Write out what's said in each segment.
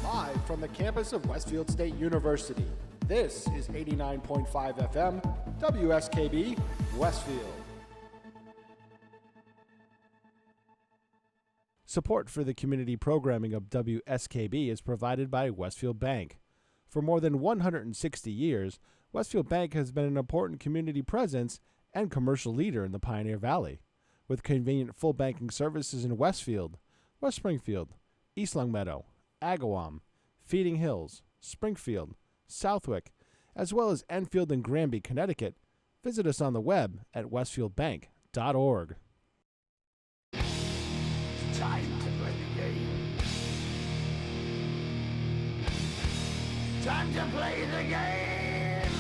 Live from the campus of Westfield State University, this is 89.5 FM, WSKB, Westfield. Support for the community programming of WSKB is provided by Westfield Bank. For more than 160 years, Westfield Bank has been an important community presence and commercial leader in the Pioneer Valley, with convenient full banking services in Westfield, West Springfield, East Longmeadow, Agawam, Feeding Hills, Springfield, Southwick, as well as Enfield and Granby, Connecticut. Visit us on the web at westfieldbank.org. Time to play the game. Time to play the game.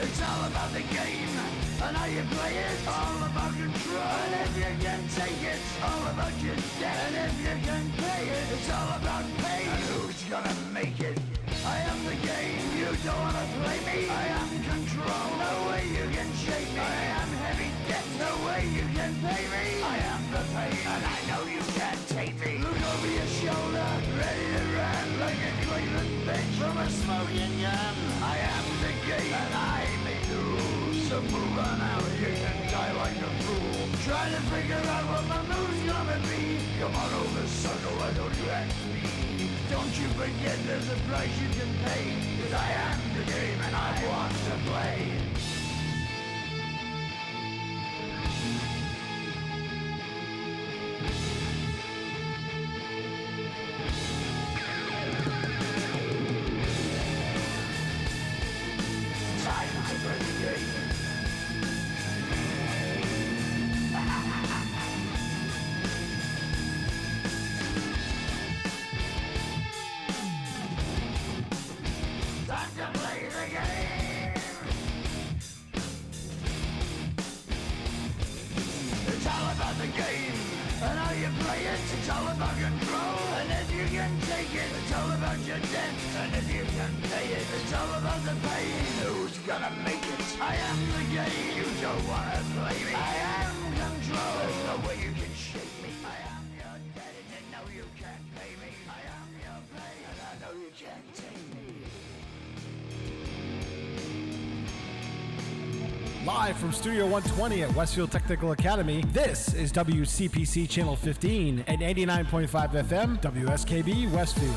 It's all about the game and how you play it. All about control, and if you can take it, all about your debt, and if you can pay it, it's all about pay. And who's gonna make it? I am the game. You don't wanna play me. I am control. No way you can shake me. I am heavy debt. No way you can pay me. I am the pain, and I know you can't take me. Look over your shoulder, ready to run like a Cleveland bench from a smoking gun. I am the game, and I make the rules. So move on out, you can die like a fool. Trying to figure out what my move's gonna be. Come on over, sucker, why don't you ask me? Don't you forget there's a price you can pay. 'Cause I am the game and I want to play. Time to play the game. Time to play the game. It's all about the game and how you play it. It's all about control, and if you can take it, it's all about your debt, and if you can pay it, it's all about the pain. Who's gonna make it? I am the game. You don't wanna play me. I am control. There's no way you can shake me. I am your debt, and you know you can't pay me. I am your pain, and I know you can't take me. Live from Studio 120 at Westfield Technical Academy, this is WCPC Channel 15 and 89.5 FM, WSKB Westfield.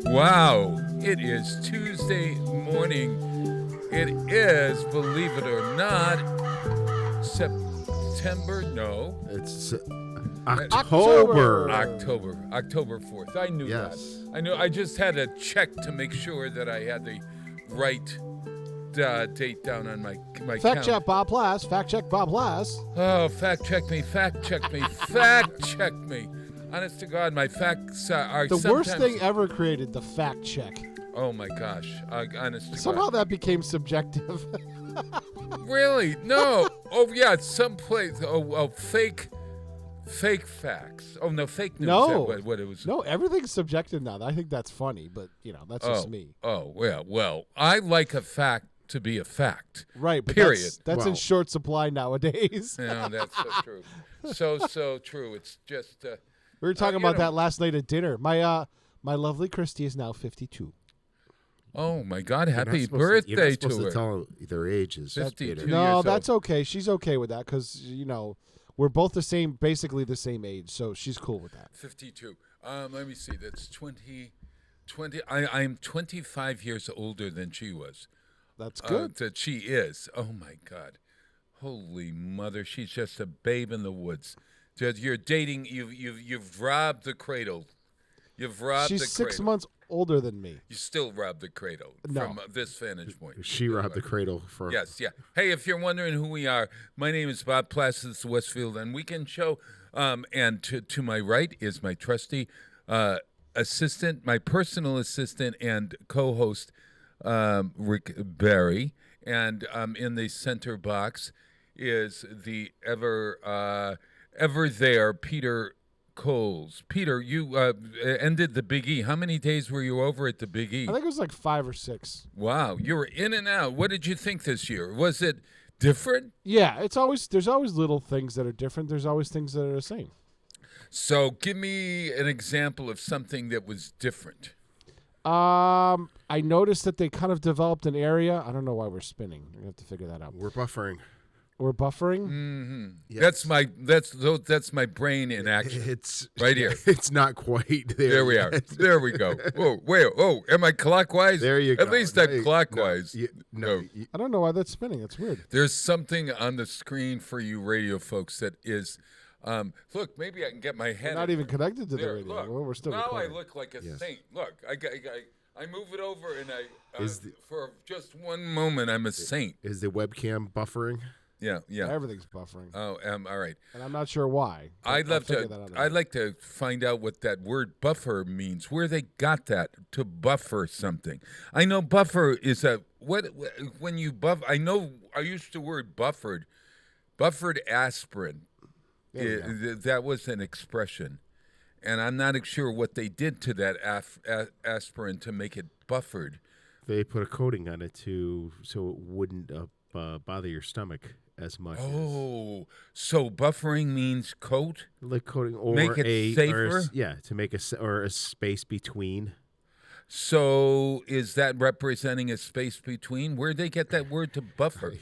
Wow, it is Tuesday morning. It is, believe it or not, September. No, it's October. October 4th. I knew that. I knew. I just had to check to make sure that I had the right date down on my Fact check Bob Plass. Fact check Bob Plass. Oh, fact check me. Fact check me. Fact check me. Honest to God, my facts are the sometimes... worst thing ever created, the fact check. Oh, my gosh. Honest to Somehow God. that became subjective. Really? No. Oh, yeah, someplace. Oh, fake facts. Oh, no, fake news. No. What it was. No, everything's subjective now. I think that's funny, but, that's just me. Oh, well, I like a fact to be a fact. Right, but period. That's in short supply nowadays. Yeah, that's so true. So true. It's just... we were talking about that last night at dinner. My lovely Christy is now 52. Oh, my God. Happy birthday you're not supposed to her. To tell their ages. 52 No, years that's old. okay. She's okay with that because, we're both basically the same age, so she's cool with that. 52. Let me see. That's 20. I'm 25 years older than she was. That's good. That she is. Oh, my God. Holy mother. She's just a babe in the woods. You're dating. You've robbed the cradle. You've robbed the cradle. She's 6 months older than me. You still robbed the cradle from this vantage point. She robbed the cradle for... Yes, yeah. Hey, if you're wondering who we are, my name is Bob Plass. This is the Westfield and Weekend Show. And to my right is my trusty assistant, my personal assistant and co-host, Rick Barry. And in the center box is the ever there, Peter Coles. Peter, you ended the Big E. How many days were you over at the Big E? I think it was like 5 or 6. Wow, you were in and out. What did you think this year? Was it different? Yeah, there's always little things that are different. There's always things that are the same. So give me an example of something that was different. I noticed that they kind of developed an area. I don't know why we're spinning. We're gonna have to figure that out. We're buffering. We're buffering. Mm-hmm. Yes. That's my brain in action. It's right here. It's not quite there. There we are. There we go. Oh, wait. Oh, am I clockwise? There you go. At least I'm clockwise. No. I don't know why that's spinning. It's weird. There's something on the screen for you radio folks that is. Look, maybe I can get my head. We're not even connected to the there, radio. Look, well, we're still now recording. I look like a saint. Look, I move it over and for just one moment I'm a saint. Is the webcam buffering? Yeah. Everything's buffering. Oh, all right. And I'm not sure why. I'd like to find out what that word buffer means. Where they got that to buffer something. I know buffer is when you buff. I used the word buffered aspirin. That was an expression, and I'm not sure what they did to that aspirin to make it buffered. They put a coating on it so it wouldn't bother your stomach as much. Oh, so buffering means coat? Like coating or make it safer? To make a space between. So is that representing a space between? Where'd they get that word to buffer?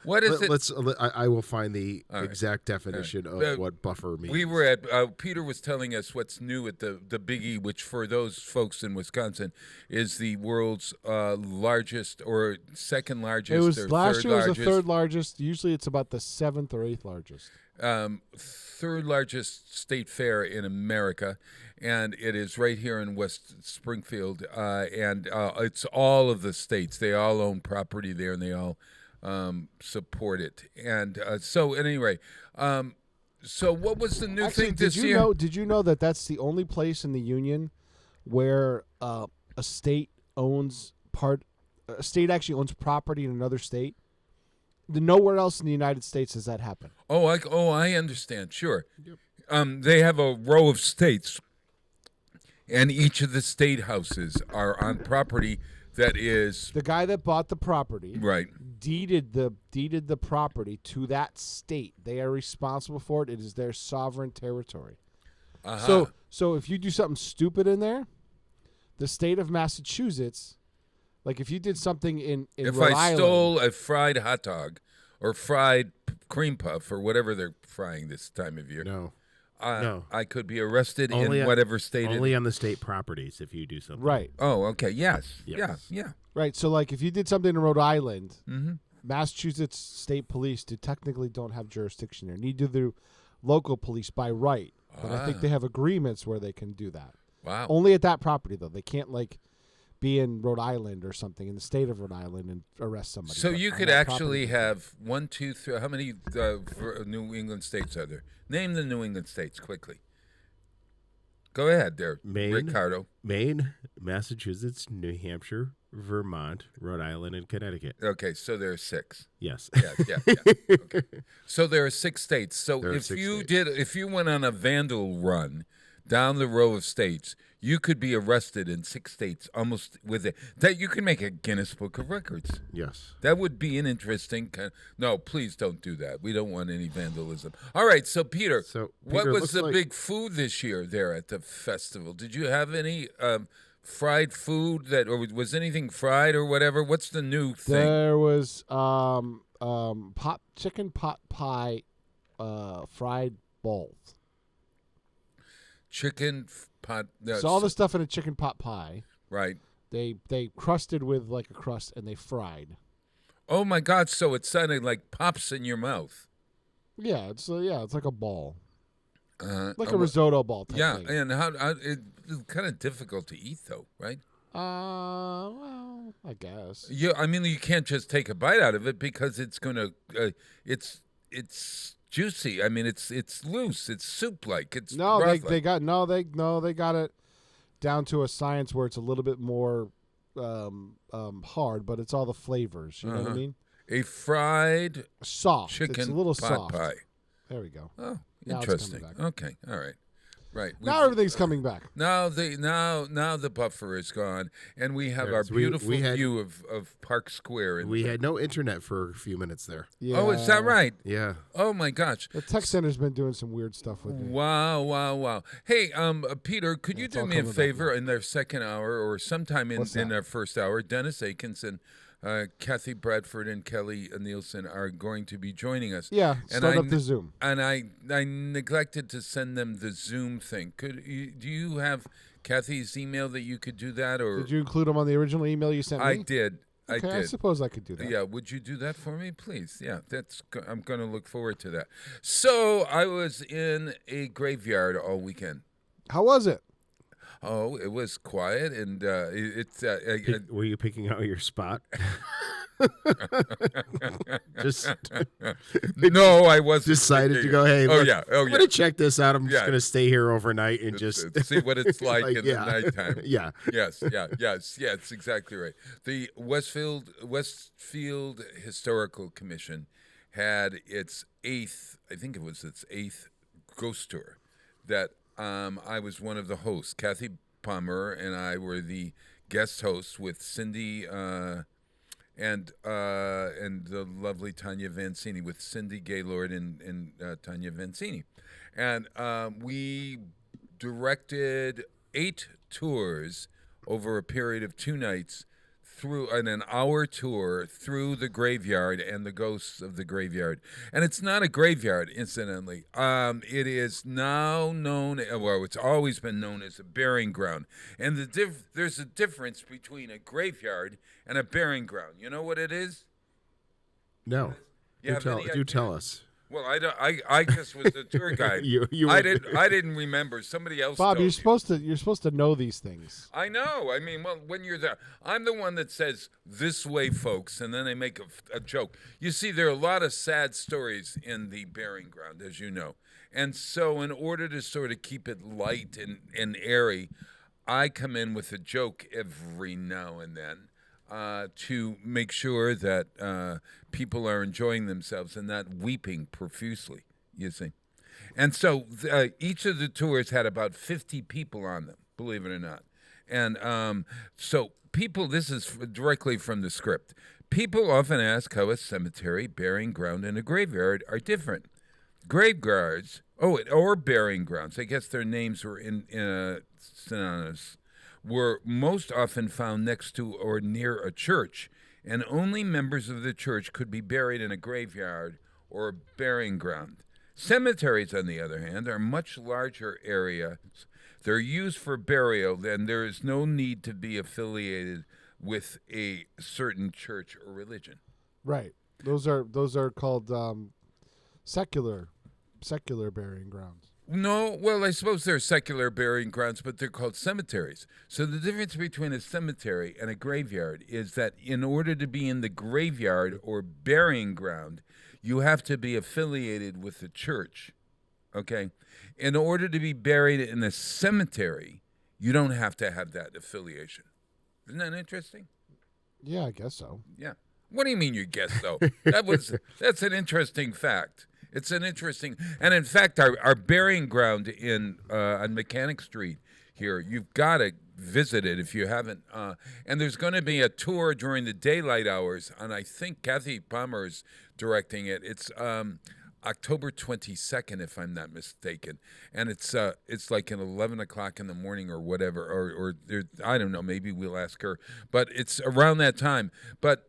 What is it? I will find the exact definition of what buffer means. We were at, Peter was telling us what's new at the Big E, which for those folks in Wisconsin is the world's largest or second largest. It was or last third year largest. was the third largest. Usually it's about the 7th or 8th largest. third largest state fair in America, and it is right here in West Springfield. And it's all of the states. They all own property there, and they all support it. And so, anyway, so what was the new thing this year? Did you know that that's the only place in the union where a state actually owns property in another state? Nowhere else in the United States does that happen. I understand. Sure. Yep. They have a row of states, and each of the state houses are on property that is the guy that bought the property, right, deeded the property to that state. They are responsible for it. It is their sovereign territory. So if you do something stupid in there, the state of Massachusetts, like if you did something in if Rhode I Island, stole a fried hot dog or fried cream puff or whatever they're frying this time of year, No. I could be arrested Only in whatever state. Only on the state properties if you do something. right? Oh, okay. Yes. Yes. Yeah. Right. So like if you did something in Rhode Island, Mm-hmm. Massachusetts state police technically don't have jurisdiction there. Neither do local police by right. But I think they have agreements where they can do that. Wow. Only at that property though. They can't like be in Rhode Island or something in the state of Rhode Island and arrest somebody. So But you on could that actually property- have 1, 2, 3. How many New England states are there? Name the New England states quickly. Go ahead there, Maine. Ricardo. Maine, Massachusetts, New Hampshire, Vermont, Rhode Island, and Connecticut. Okay, so there are 6. Yes. Yeah. Okay. So there are 6 states. So There are if 6 you states. if you went on a vandal run down the row of states, you could be arrested in 6 states almost with it. That you could make a Guinness Book of Records. Yes. That would be an interesting. No, please don't do that. We don't want any vandalism. All right, so Peter, So, what Peter, was looks the like- big food this year there at the festival? Did you have any fried food or was anything fried or whatever? What's the new thing? There was chicken pot pie, fried balls. Chicken pot. So all the stuff in a chicken pot pie, right. they crusted with like a crust and they fried. Oh my God! So it sounded like pops in your mouth. Yeah, it's like a ball, like Oh, a risotto ball type Yeah, thing. and it's kind of difficult to eat though, right? Well, I guess. Yeah, I mean you can't just take a bite out of it because it's gonna. It's juicy. I mean it's loose. It's soup like. It's No, rough they got it down to a science where it's a little bit more hard, but it's all the flavors. You know what I mean? a fried Soft. chicken It's a little pot soft. pie. There we go. Oh, Now it's interesting. coming back. Okay, all right, right. Now everything's coming back. Now the buffer is gone, and we have our Yes, we beautiful had- view of Park Square. We had no internet for a few minutes there. Yeah. Oh, is that right? Yeah. Oh my gosh! The tech center's been doing some weird stuff with me. Wow! Hey, Peter, could you it's do all me a coming back favor in their second hour or sometime What's in that? their first hour? Dennis Akins and Kathy Bradford and Kelly Nielsen are going to be joining us. Yeah, And start I up the Zoom. And I neglected to send them the Zoom thing. Do you have Kathy's email that you could do that, or Did you include them on the original email you sent me? I did. Okay, I did. suppose I could do that. Yeah, would you do that for me, please? Yeah, I'm going to look forward to that. So I was in a graveyard all weekend. How was it? Oh, it was quiet, and Were you picking out your spot? Just no, I wasn't. decided to go, hey, Oh look, yeah, I'm going to check this out. I'm Yeah. just going to stay here overnight and just see what it's like, in yeah. the nighttime. Yeah. Yes, it's exactly right. The Westfield Historical Commission had its 8th, I think it was its 8th ghost tour that I was one of the hosts. Kathy Palmer and I were the guest hosts with Cindy and the lovely Tanya Vancini, with Cindy Gaylord and Tanya Vancini. And we directed 8 tours over a period of 2 nights through an hour tour through the graveyard and the ghosts of the graveyard. And it's not a graveyard, incidentally. It is now known, well, it's always been known as a burying ground. And there's a difference between a graveyard and a burying ground. You know what it is? No. You have any Do idea? tell us. Well, I just was the tour guide. You I were- didn't remember. Somebody else. Bob, told you're supposed to know these things. I know. I mean, well, when you're there, I'm the one that says this way, folks, and then they make a joke. You see, there are a lot of sad stories in the burying ground, as you know, and so in order to sort of keep it light and airy, I come in with a joke every now and then. To make sure that people are enjoying themselves and not weeping profusely, you see. And so each of the tours had about 50 people on them, believe it or not. And so people, this is directly from the script. People often ask how a cemetery, burying ground, and a graveyard are different. Graveyards, or burying grounds, I guess their names were in synonymous, were most often found next to or near a church, and only members of the church could be buried in a graveyard or a burying ground. Cemeteries, on the other hand, are much larger areas. They're used for burial, and there is no need to be affiliated with a certain church or religion. Right. Those are called secular burying grounds. No, well, I suppose they're secular burying grounds, but they're called cemeteries. So the difference between a cemetery and a graveyard is that in order to be in the graveyard or burying ground, you have to be affiliated with the church, okay? In order to be buried in a cemetery, you don't have to have that affiliation. Isn't that interesting? Yeah, I guess so. Yeah. What do you mean you guess so? That's an interesting fact. It's an interesting, and in fact, our burying ground on Mechanic Street here, you've got to visit it if you haven't. And there's going to be a tour during the daylight hours, and I think Kathy Palmer is directing it. It's October 22nd, if I'm not mistaken, and it's like at 11 o'clock in the morning or whatever, or I don't know. Maybe we'll ask her, but it's around that time. But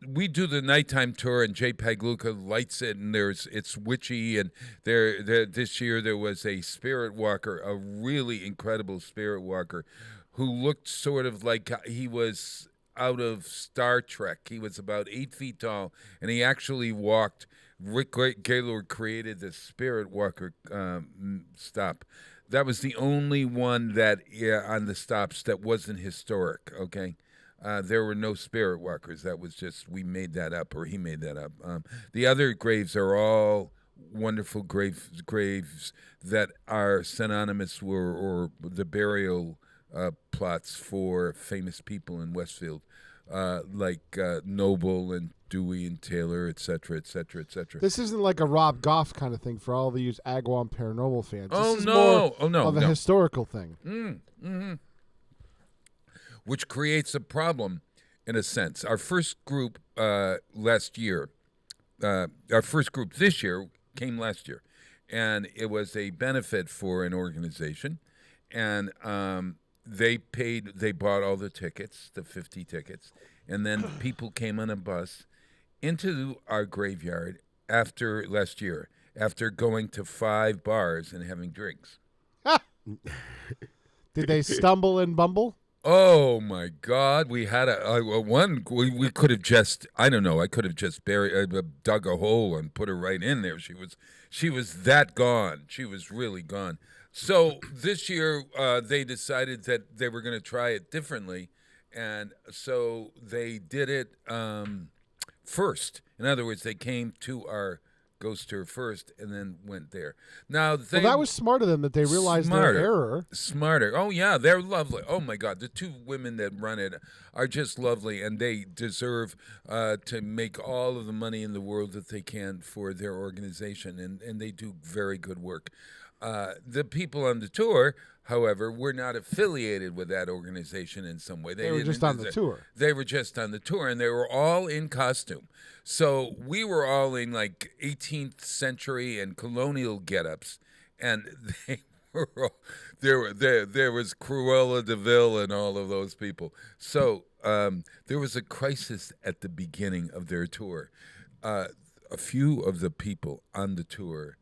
we do the nighttime tour, and Jay Pagluka lights it, and it's witchy, and there this year there was a spirit walker, a really incredible spirit walker, who looked sort of like he was out of Star Trek. He was about 8 feet tall, and he actually walked. Rick Gaylord created the spirit walker stop. That was the only one that on the stops that wasn't historic. Okay. There were no spirit walkers. That was just, we made that up, or he made that up. The other graves are all wonderful graves that are synonymous or the burial plots for famous people in Westfield, like Noble and Dewey and Taylor, et cetera, et cetera, et cetera. This isn't like a Rob Goff kind of thing for all these Agawam Paranormal fans. Oh, This is no. more of a historical thing. Mm-hmm. Which creates a problem, in a sense. Our first group last year, our first group this year came last year, and it was a benefit for an organization, and they bought all the tickets, the 50 tickets, and then people came on a bus into our graveyard after last year, after going to 5 bars and having drinks. Did they stumble and bumble? Oh my God! We had one. We could have just, I don't know. I could have just dug a hole and put her right in there. She was that gone. She was really gone. So this year they decided that they were going to try it differently, and so they did it first. In other words, they came to our ghost tour first and then went there. Now, that was smart of them that they realized their error. Smarter. Oh, yeah, they're lovely. Oh, my God. The 2 women that run it are just lovely, and they deserve to make all of the money in the world that they can for their organization, and they do very good work. The people on the tour, however, were not affiliated with that organization in some way. They were just on the tour. They were just on the tour, and they were all in costume. So we were all in like 18th century and colonial get-ups, and they were all, there was Cruella de Vil and all of those people. So there was a crisis at the beginning of their tour. A few of the people on the tour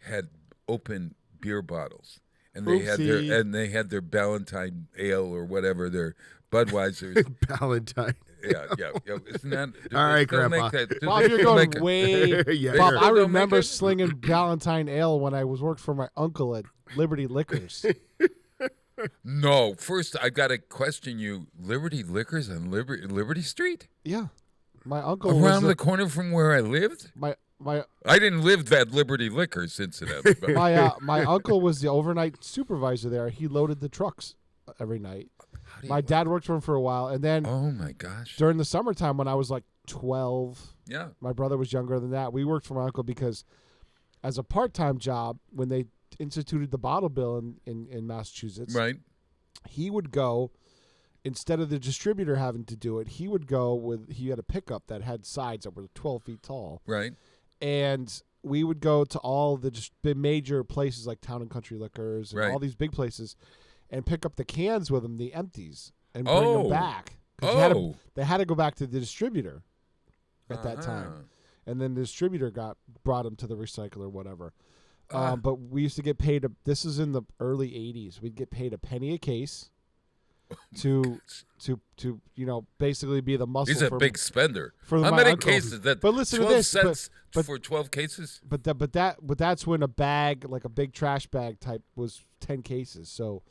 had open beer bottles, and they had their Ballantine ale or whatever, their Budweisers. Ballantine. yeah. It's not. All right, don't Grandpa. Make that, just Bob, you're don't going make it- way. Yeah, Bob, you're- I Don't make remember it- slinging Valentine Ale when I was worked for my uncle at Liberty Liquors. No, first I got to question you. Liberty Liquors on Liberty Street, Yeah, my uncle around was the corner from where I lived. my I didn't live at Liberty Liquors, incidentally. But my uncle was the overnight supervisor there. He loaded the trucks every night. how do you- My dad worked for him for a while, and then Oh my gosh. during the summertime when I was like 12, Yeah. my brother was younger than that. We worked for my uncle because as a part-time job, when they instituted the bottle bill in Massachusetts, Right. he would go, instead of the distributor having to do it, he had a pickup that had sides that were 12 feet tall. Right. And we would go to all the major places like Town and Country Liquors and Right. all these big places and pick up the cans with them, the empties, and bring them Oh. back. 'Cause Oh. they had to go back to the distributor at that Uh-huh. time. And then the distributor brought them to the recycler, whatever. Ah. But we used to get paid. This is in the early '80s. We'd get paid a penny a case to basically be the muscle. He's a for, big spender. for How my many uncle. cases? That But listen to 12 this, cents but- for 12 cases? But that's when a bag, like a big trash bag type, was 10 cases. So,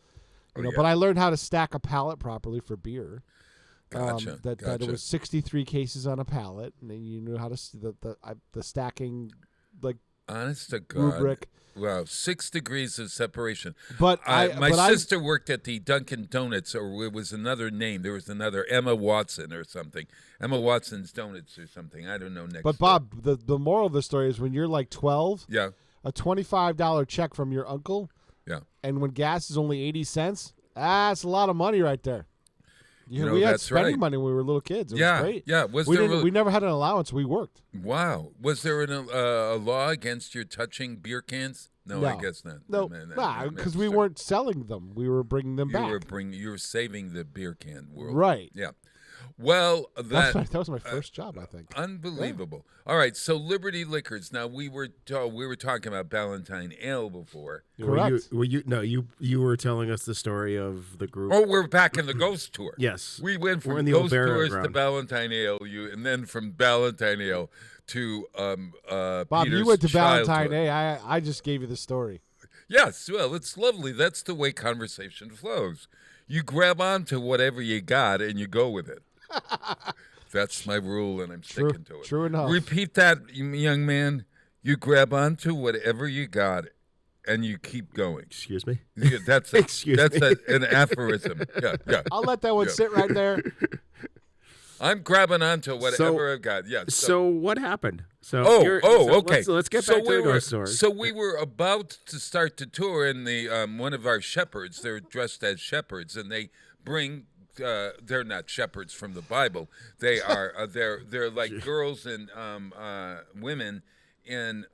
Oh, know. yeah. But I learned how to stack a pallet properly for beer. Gotcha. That it gotcha. was 63 cases on a pallet, and then you knew how to the stacking like Honest to God. rubric. Wow, 6 degrees of separation. But My but sister worked at the Dunkin' Donuts, or it was another name. There was another Emma Watson or something. Emma Watson's Donuts or something. I don't know next. But door. Bob, the moral of the story is when you're like 12, Yeah, a $25 check from your uncle, yeah. and when gas is only 80 cents, that's a lot of money right there. You know, we had that's spending right. money when we were little kids. It Yeah, was great. yeah. Was we there didn't. really- We never had an allowance. We worked. Wow. Was there a law against your touching beer cans? No, I guess not. No, Man, because we weren't selling them. We were bringing them back. You were saving the beer can world. Right. Yeah. Well, That was my first job, I think. unbelievable. All right, so Liberty Liquors. Now we were talking about Ballantine Ale before. Correct. You were telling us the story of the group. Oh, we're back in the Ghost Tour. Yes. We went We're from in the old Ghost burial Tours to ground. Ballantine Ale, and then from Ballantine Ale to Bob, Peter's you went to childhood. Valentine A. I just gave you the story. Yes, well, it's lovely. That's the way conversation flows. You grab onto whatever you got and you go with it. That's my rule, and I'm sticking to it. True enough. Repeat that, young man. You grab onto whatever you got, and you keep going. Excuse me. Yeah, that's Excuse me. an aphorism. Yeah. I'll let that one Yeah. sit right there. I'm grabbing onto whatever I've got. Yeah. So what happened? So Okay. Let's get back to the ghost story. So we were about to start the tour, and the one of our shepherds, they're dressed as shepherds, and they bring. They're not shepherds from the Bible. They are. They're like girls and women in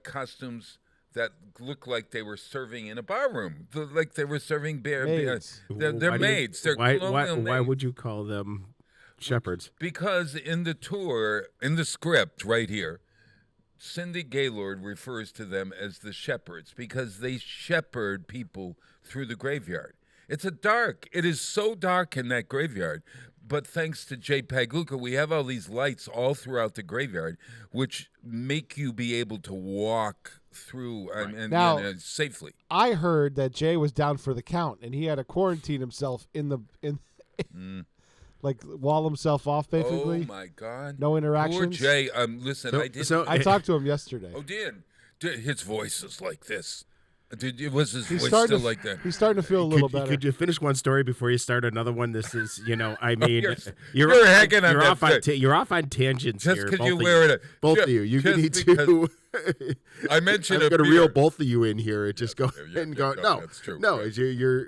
costumes that look like they were serving in a bar room, like they were serving beer. Maids. They're Why do you- maids. They're why colonial maids. would you call them shepherds? Because in the tour, in the script right here, Cindy Gaylord refers to them as the shepherds because they shepherd people through the graveyard. It is so dark in that graveyard, but thanks to J. Pagluka, we have all these lights all throughout the graveyard, which make you be able to walk through Now- and safely. I heard that Jay was down for the count, and he had to quarantine himself like wall himself off, basically. Oh my God! No interactions? Poor Jay. Listen, I did. I talked to him yesterday. Oh, his voice is like this. Was his He's voice starting still to, like that? He's starting to feel a little better. Could you finish one story before you start another one? This is, I mean, you're hanging on you're that off on thing. you're off on tangents Just here. 'cause both you of wear it. Both Ju- of you. You just need because to. I mentioned I'm a going to beer. reel both of you in here and just go yeah, and go. yeah, No, that's true. no, Right. you're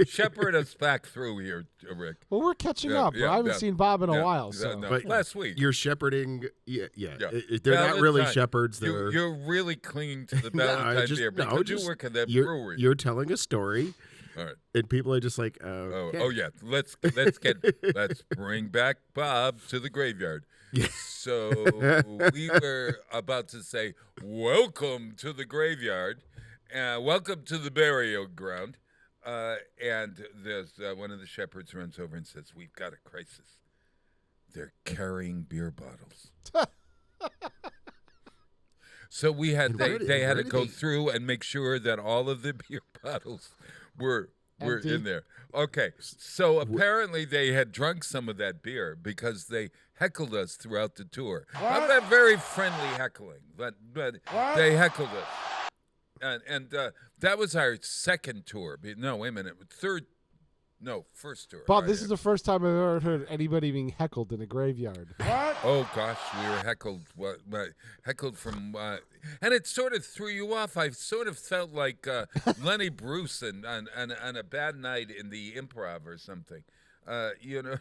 Shepherd us back through here, Rick. Well, we're catching Yeah, up. yeah, I haven't yeah. seen Bob in Yeah, a while. yeah, So no. But Last week. You're shepherding. Yeah. Yeah. They're not really Valentine. shepherds. They're You're really clinging to the No, Valentine beer because you work at that brewery. You're telling a story, All right. and people are just like, Oh yeah. Let's bring back Bob to the graveyard. So we were about to say, welcome to the graveyard, welcome to the burial ground, and there's one of the shepherds runs over and says, "We've got a crisis." they're carrying beer bottles. So we had they had to go through and make sure that all of the beer bottles were Empty. in there. Okay, so apparently they had drunk some of that beer because they heckled us throughout the tour. Not that very friendly heckling, but they heckled us. And that was our second tour. No, wait a minute, first tour. Bob, this is the first time I've ever heard anybody being heckled in a graveyard. Oh gosh, we were heckled. Heckled from, and it sort of threw you off. I sort of felt like Lenny Bruce and a bad night in the Improv or something, you know.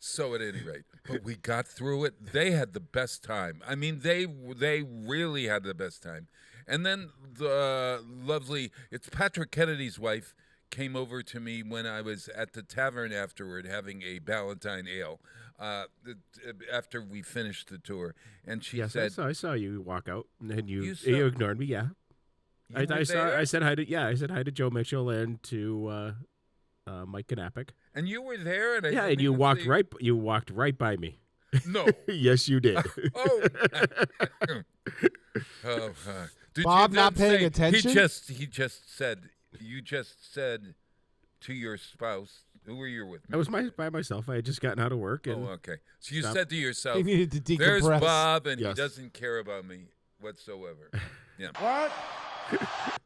So at any rate, but we got through it. They had the best time. I mean, they really had the best time. And then the lovely, it's Patrick Kennedy's wife, came over to me when I was at the tavern afterward having a Ballantine ale after we finished the tour, and she said, I saw you walk out, and you You ignored me. Yeah, I said hi to I said hi to Joe Mitchell and to Mike Knappich. and you were there, and And you walked right by me. No. Yes, you did. Oh. Did Bob you not then paying say- attention? He just said. You just said to your spouse, who were you with? I was by myself. I had just gotten out of work. And Oh, okay. So you Stop. said to yourself, He needed to decompress. "There's Bob, and Yes. he doesn't care about me whatsoever." Yeah. What?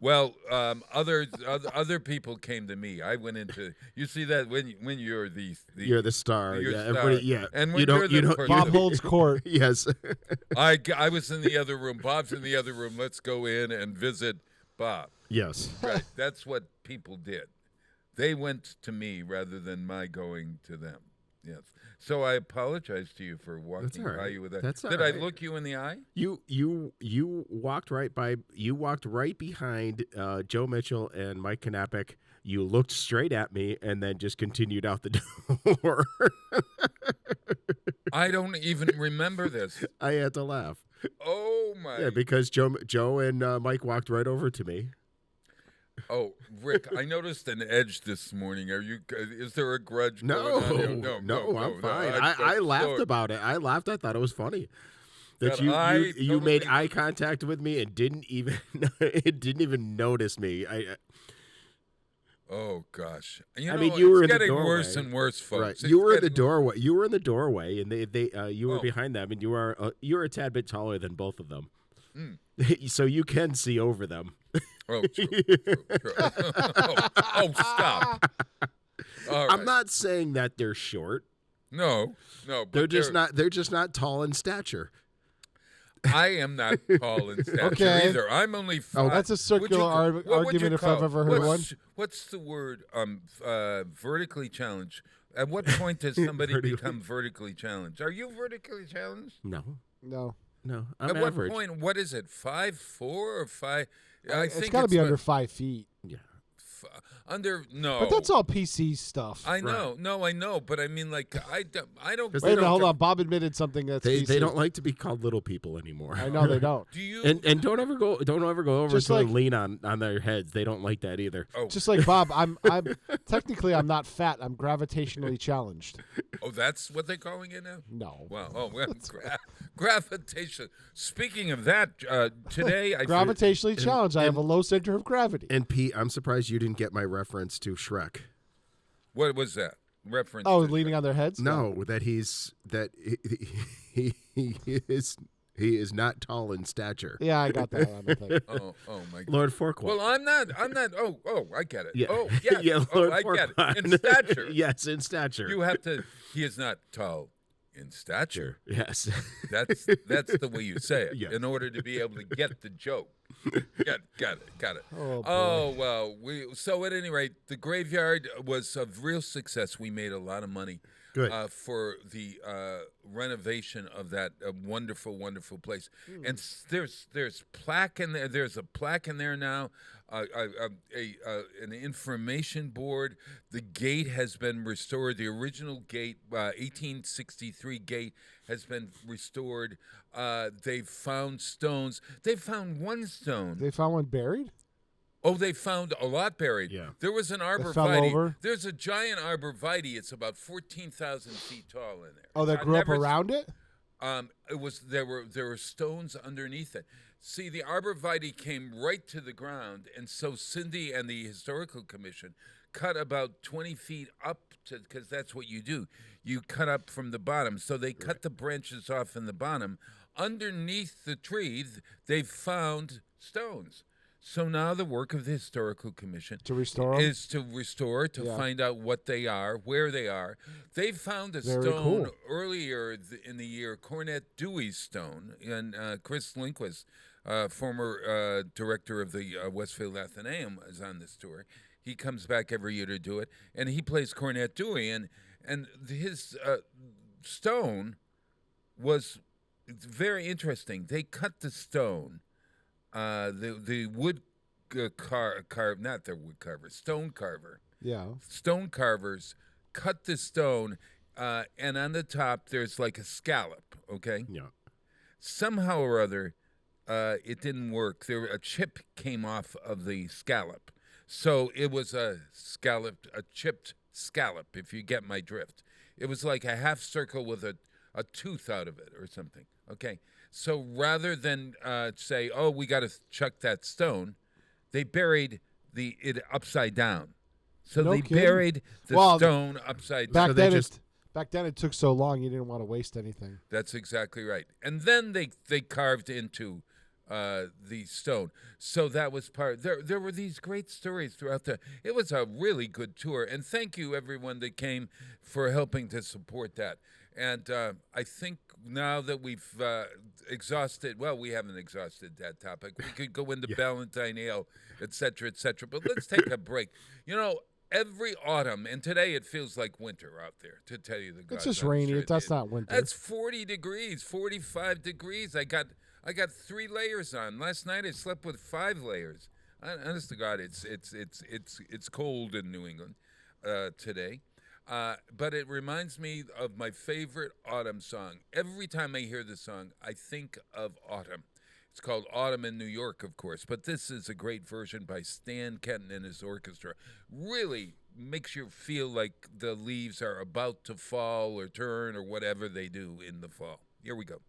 Well, other people came to me. I went into. You see that when you're you're the star. you're Yeah, star. everybody. Yeah, And when you don't. you're You the don't. person- Bob holds court. Yes. I was in the other room. Bob's in the other room. Let's go in and visit Bob. Yes. Right. That's what people did. They went to me rather than my going to them. Yes. So I apologize to you for walking all by right. you with that. That's all Did I right. look you in the eye? You walked right by. You walked right behind Joe Mitchell and Mike Knappich. You looked straight at me and then just continued out the door. I don't even remember this. I had to laugh. Oh my! Yeah, because Joe and Mike walked right over to me. Oh, Rick, I noticed an edge this morning. Is there a grudge? No, going on? No, I'm fine. no, I laughed no. about it. I laughed. I thought it was funny that That you made totally- eye contact with me and didn't even notice me. Oh gosh! I mean, you were in it's the getting doorway. worse and worse, folks. Right. It's You were in the getting- doorway. You were in the doorway, and you were Oh. behind them, and you were a tad bit taller than both of them, Mm. so you can see over them. Oh, true. oh, stop! All right. I'm not saying that they're short. No, but They're just not. They're just not tall in stature. I am not tall in stature Okay. either. I'm only. Oh, that's a circular argument if I've ever heard one. What's the word? Vertically challenged. At what point does somebody become vertically challenged? Are you vertically challenged? No, No. I'm At average. what point? What is it? 5'4" or 5? I It's think got to be about under 5 feet. Yeah. under. No, But that's all PC stuff. I know. No, I know. But I mean, like, I don't. 'Cause Wait they a minute, don't- hold on. Bob admitted something that's They PC. don't like to be called little people anymore. I know they don't. Do you? And don't ever go over Just to like- and lean on their heads. They don't like that either. Oh, Just like Bob, I'm technically I'm not fat. I'm gravitationally challenged. oh, that's what they're calling it now. No. Wow. Oh, well, gravitation. Speaking of that, today I Gravitationally challenged. I have a low center of gravity. And Pete, I'm surprised you didn't get my reference to Shrek. What was that reference? Oh, to? leaning on their heads? No, that he is not tall in stature. Yeah, I got that on the thing. Oh my God. Lord Forquat. Well, I'm not. Oh, I get it. Yeah. Oh, yes. Yeah, Oh, Lord I get Forquat. it. In stature. Yes, in stature. You have to. He is not tall in stature. Yes. That's the way you say it. Yes. In order to be able to get the joke. Got it. Oh, boy. Oh well. So at any rate, the graveyard was a real success. We made a lot of money. Good. For the renovation of that wonderful, wonderful place. And there's plaque in there. There's a plaque in there now. An information board. The gate has been restored. The original gate, 1863 gate, has been restored. They've found stones. They found one stone. They found one buried? Oh, they found a lot buried. Yeah. There was an fell arborvitae. over? There's a giant arborvitae. It's about 14,000 feet tall in there. Oh, that I've grew up never around it? It was there were stones underneath it. See, the arborvitae came right to the ground, and so Cindy and the historical commission cut about 20 feet up to, because that's what you do. You cut up from the bottom. So they cut the branches off in the bottom. Underneath the tree, they found stones. So now the work of the historical commission To restore 'em? is to restore, to Yeah. find out what they are, where they are. They found a Very stone cool. earlier in the year, Cornet Dewey's stone, and Chris Lindquist, former director of the Westfield Athenaeum, is on this tour. He comes back every year to do it, and he plays Cornet Dewey, and his stone was very interesting. They cut the stone. The wood carve, not the wood carver, stone carver. Yeah. Stone carvers cut the stone, and on the top there's like a scallop. Okay. Yeah. Somehow or other, it didn't work. A chip came off of the scallop, so it was a chipped scallop. If you get my drift, it was like a half circle with a tooth out of it or something. Okay. So rather than say, "Oh, we got to chuck that stone," they buried it upside down. So No they kidding. buried the Well, stone upside Back down. they then, just- back then it took so long you didn't want to waste anything. That's exactly right. And then they carved into the stone. So that was part. There were these great stories throughout the. It was a really good tour, and thank you everyone that came for helping to support that. And I think now that we've exhausted, well, we haven't exhausted that topic. We could go into Ballantine Ale, et cetera, et cetera. But let's take a break. You know, every autumn, and today it feels like winter out there, to tell you the It's God's just honest rainy. truth. That's not winter. That's 40 degrees, 45 degrees. I got 3 layers on. Last night I slept with 5 layers. Honest to God, it's cold in New England today. But it reminds me of my favorite autumn song. Every time I hear the song, I think of autumn. It's called Autumn in New York, of course, but this is a great version by Stan Kenton and his orchestra. Really makes you feel like the leaves are about to fall or turn or whatever they do in the fall. Here we go.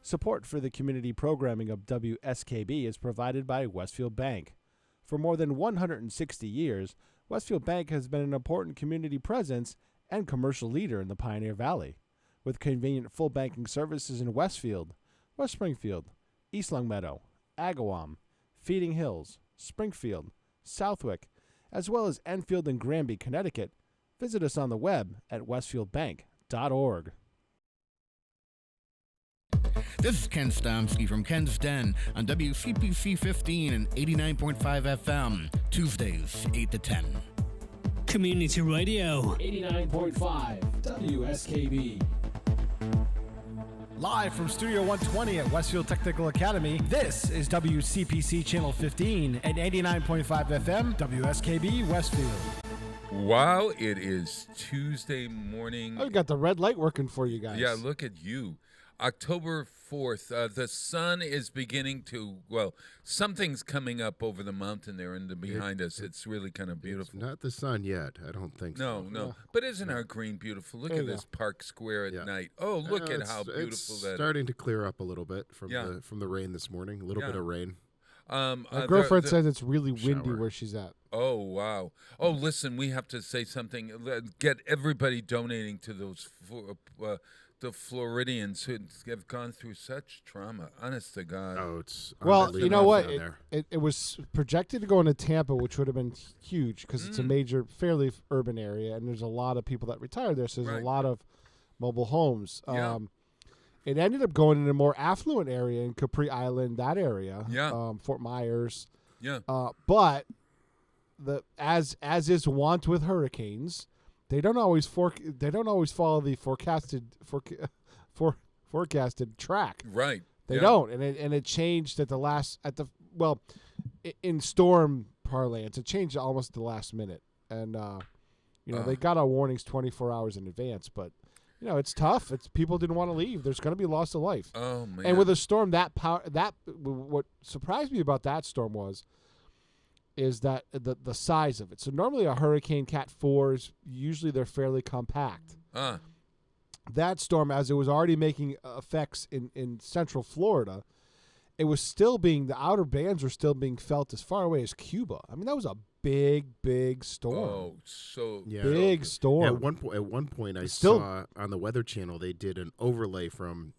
Support for the community programming of WSKB is provided by Westfield Bank. For more than 160 years, Westfield Bank has been an important community presence and commercial leader in the Pioneer Valley, with convenient full banking services in Westfield, West Springfield, East Longmeadow, Agawam, Feeding Hills, Springfield, Southwick, as well as Enfield and Granby, Connecticut. Visit us on the web at westfieldbank.org. This is Ken Stomsky from Ken's Den on WCPC 15 and 89.5 FM, Tuesdays, 8 to 10. Community Radio. 89.5 WSKB. Live from Studio 120 at Westfield Technical Academy, this is WCPC Channel 15 and 89.5 FM, WSKB Westfield. Wow, it is Tuesday morning. I've got the red light working for you guys. Yeah, look at you. October 4th, the sun is beginning to, well, something's coming up over the mountain there and behind us. It's really kind of beautiful. It's not the sun yet. I don't think so. No. Yeah. But isn't our green beautiful? Look at this park square at night. Oh, look at how beautiful that is. It's starting to clear up a little bit from the rain this morning. A little bit of rain. My girlfriend says it's really windy where she's at. Oh, wow. Oh, listen, we have to say something. Get everybody donating to those the Floridians who have gone through such trauma. Honest to God. Oh, it's well, you know what? It was projected to go into Tampa, which would have been huge because it's a major, fairly urban area, and there's a lot of people that retire there, so there's a lot of mobile homes. Yeah. It ended up going in a more affluent area in Capri Island, that area. Yeah. Fort Myers. Yeah. But as is wont with hurricanes, they don't always follow the forecasted track. Right. They don't, and it changed in storm parlance. It changed almost at the last minute, and they got our warnings 24 hours in advance. But it's tough. People didn't want to leave. There's going to be loss of life. Oh man! And with a storm what surprised me about that storm is that the size of it. So normally a hurricane Cat 4s, usually they're fairly compact. That storm, as it was already making effects in central Florida, it was still the outer bands were still being felt as far away as Cuba. I mean, that was a big storm. Oh, so big storm. At one point, I saw on the Weather Channel they did an overlay from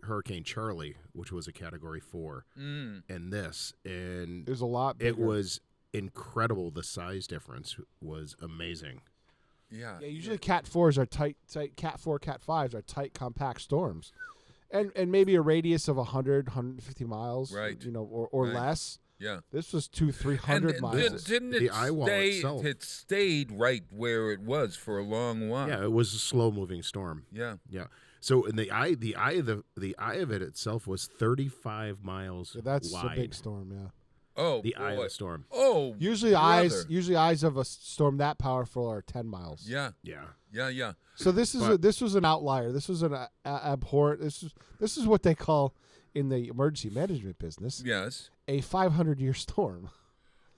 Hurricane Charlie, which was a Category 4, and there's a lot bigger. It was incredible. The size difference was amazing. Yeah. Usually Cat 4s are tight. Cat 4, Cat 5s are tight, compact storms, and maybe a radius of 100, 150 miles, right? Or less. Yeah. This was 200-300 miles. Didn't it the eye wall itself? It stayed right where it was for a long while. Yeah, it was a slow-moving storm. Yeah. Yeah. So in the eye of it itself was 35 miles that's wide. a big storm. Yeah. Oh, the eye of the storm. Oh, usually eyes of a storm that powerful are 10 miles. Yeah. So this was an outlier. This was an abhorrent. This is what they call in the emergency management business. Yes. A 500-year storm.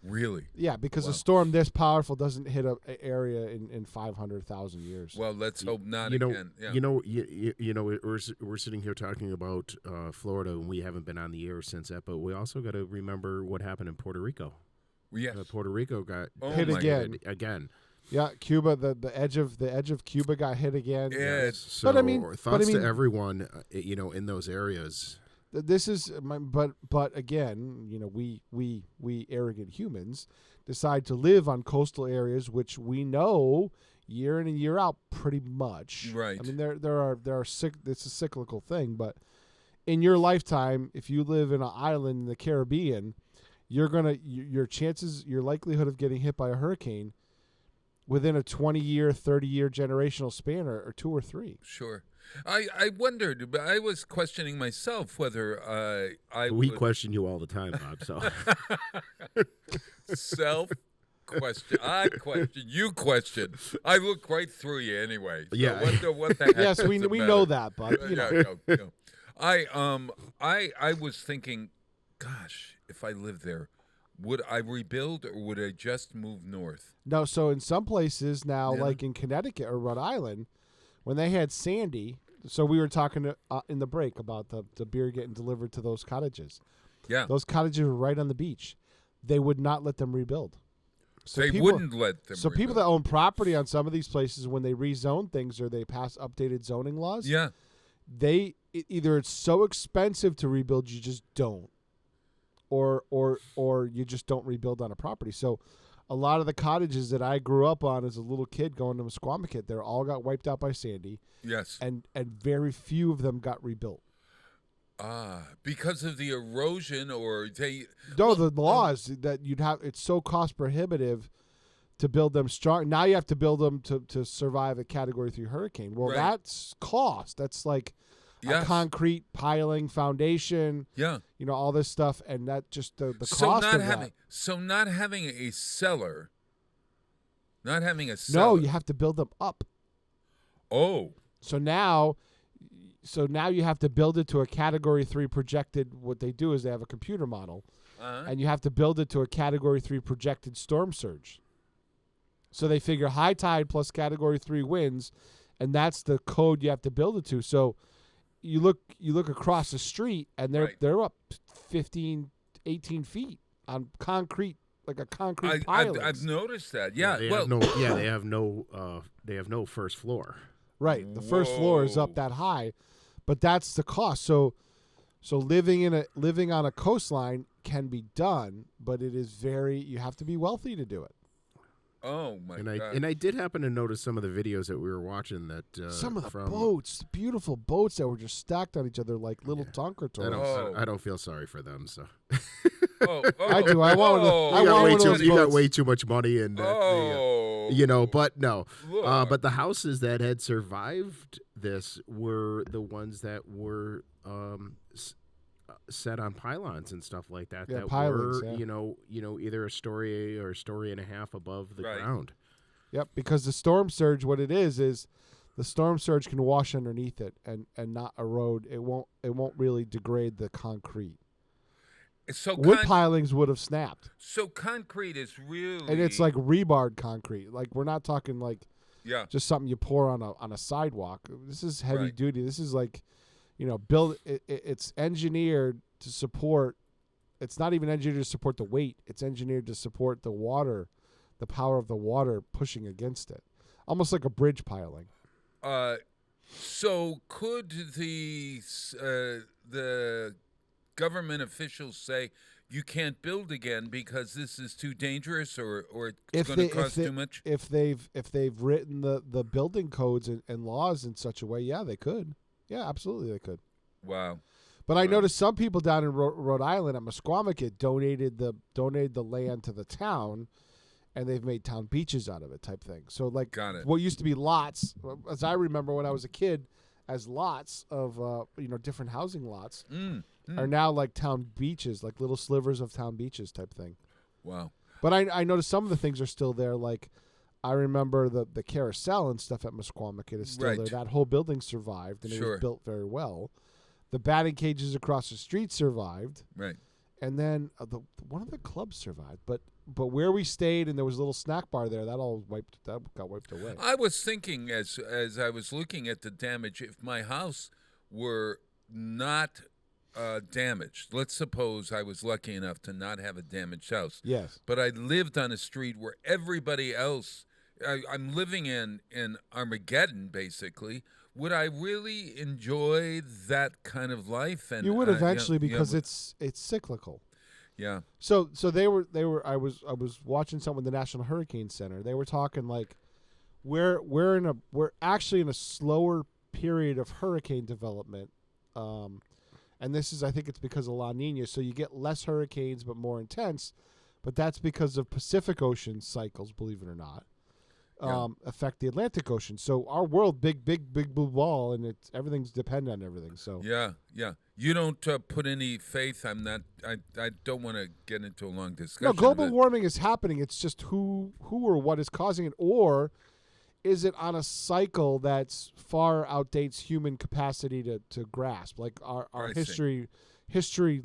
Really? Yeah, because a storm this powerful doesn't hit an area in 500,000 years. Well, let's hope not again. Yeah. We're sitting here talking about Florida, and we haven't been on the air since that, but we also got to remember what happened in Puerto Rico. Yes. Puerto Rico got hit again. Yeah, Cuba. The edge of Cuba got hit again. Yes. So, thoughts to everyone, in those areas. This is, but again, we arrogant humans decide to live on coastal areas, which we know year in and year out pretty much. Right. I mean, it's a cyclical thing, but in your lifetime, if you live in an island in the Caribbean, your likelihood of getting hit by a hurricane within a 20-year, 30-year generational span are 2 or 3. Sure. I wondered, but I was questioning myself whether we question you all the time, Bob. So question. I question. You question. I look right through you anyway. So yeah. What the heck? Yes, we know that, Bob. No. I was thinking, gosh, if I lived there, would I rebuild or would I just move north? No. So in some places now, like in Connecticut or Rhode Island, when they had Sandy, So we were talking in the break about the beer getting delivered to those cottages. Yeah. Those cottages were right on the beach. They would not let them rebuild. So They wouldn't let them. So people that own property on some of these places, when they rezone things or they pass updated zoning laws, Yeah. Either it's so expensive to rebuild, you just don't, or you just don't rebuild on a property. So a lot of the cottages that I grew up on as a little kid going to Musquamaket, they all got wiped out by Sandy. Yes. And very few of them got rebuilt. Because of the erosion, or they. No, the laws that you'd have, it's so cost prohibitive to build them strong. Now you have to build them to survive a Category 3 hurricane. Well, Right. that's cost. That's like a concrete piling foundation. Yeah. All this stuff, and that just the So cost not of having that. so not having a cellar. Not having a cellar. No, you have to build them up. Oh. So now you have to build it to a Category 3 projected. What they do is they have a computer model, and you have to build it to a Category 3 projected storm surge. So they figure high tide plus Category 3 winds, and that's the code you have to build it to. So you look across the street, and they're up 15, 18 feet on concrete, like a concrete piling. I've noticed that. Yeah. They have no first floor. Right. The first floor is up that high, but that's the cost. So living on a coastline can be done, but it is you have to be wealthy to do it. Oh my God. And I did happen to notice some of the videos that we were watching that some of the boats, beautiful boats that were just stacked on each other like little Tonker toys. I don't feel sorry for them. So I do. I want you got way too much money and but no. But the houses that had survived this were the ones that were set on pylons and stuff like that. Yeah, that pilings, were either a story or a story and a half above the ground. Yep, because the storm surge, what it is the storm surge can wash underneath it and not erode. It won't really degrade the concrete. So wood pilings would have snapped. So concrete is really, and it's like rebarred concrete. Like we're not talking like just something you pour on a sidewalk. This is heavy duty. This is like, build. It's engineered to support. It's not even engineered to support the weight. It's engineered to support the water, the power of the water pushing against it, almost like a bridge piling. So could the government officials say you can't build again because this is too dangerous or it's going to cost too much? If they've written the building codes and laws in such a way, yeah, they could. Yeah, absolutely they could. Wow. But I noticed some people down in Rhode Island at Musquamaket donated the land to the town, and they've made town beaches out of it, type thing. So like what used to be lots, as I remember when I was a kid, as lots of different housing lots are now like town beaches, like little slivers of town beaches type thing. Wow. But I noticed some of the things are still there. Like I remember the carousel and stuff at Musquamaket is still there. That whole building survived, and it was built very well. The batting cages across the street survived. Right. And then one of the clubs survived, but where we stayed and there was a little snack bar there, that got wiped away. I was thinking as I was looking at the damage, if my house were not damaged, let's suppose I was lucky enough to not have a damaged house. Yes. But I lived on a street where everybody else, I'm living in Armageddon, basically. Would I really enjoy that kind of life? And you would eventually because it's cyclical. Yeah. So they were. I was watching something with the National Hurricane Center. They were talking like we're actually in a slower period of hurricane development, and this is, I think it's because of La Nina. So you get less hurricanes but more intense, but that's because of Pacific Ocean cycles, believe it or not. Affect the Atlantic Ocean. So our world, big blue ball, and everything's dependent on everything. So yeah. You don't put any faith. I'm not. I don't want to get into a long discussion. No, global warming is happening. It's just who or what is causing it, or is it on a cycle that's far outdates human capacity to grasp? Like our history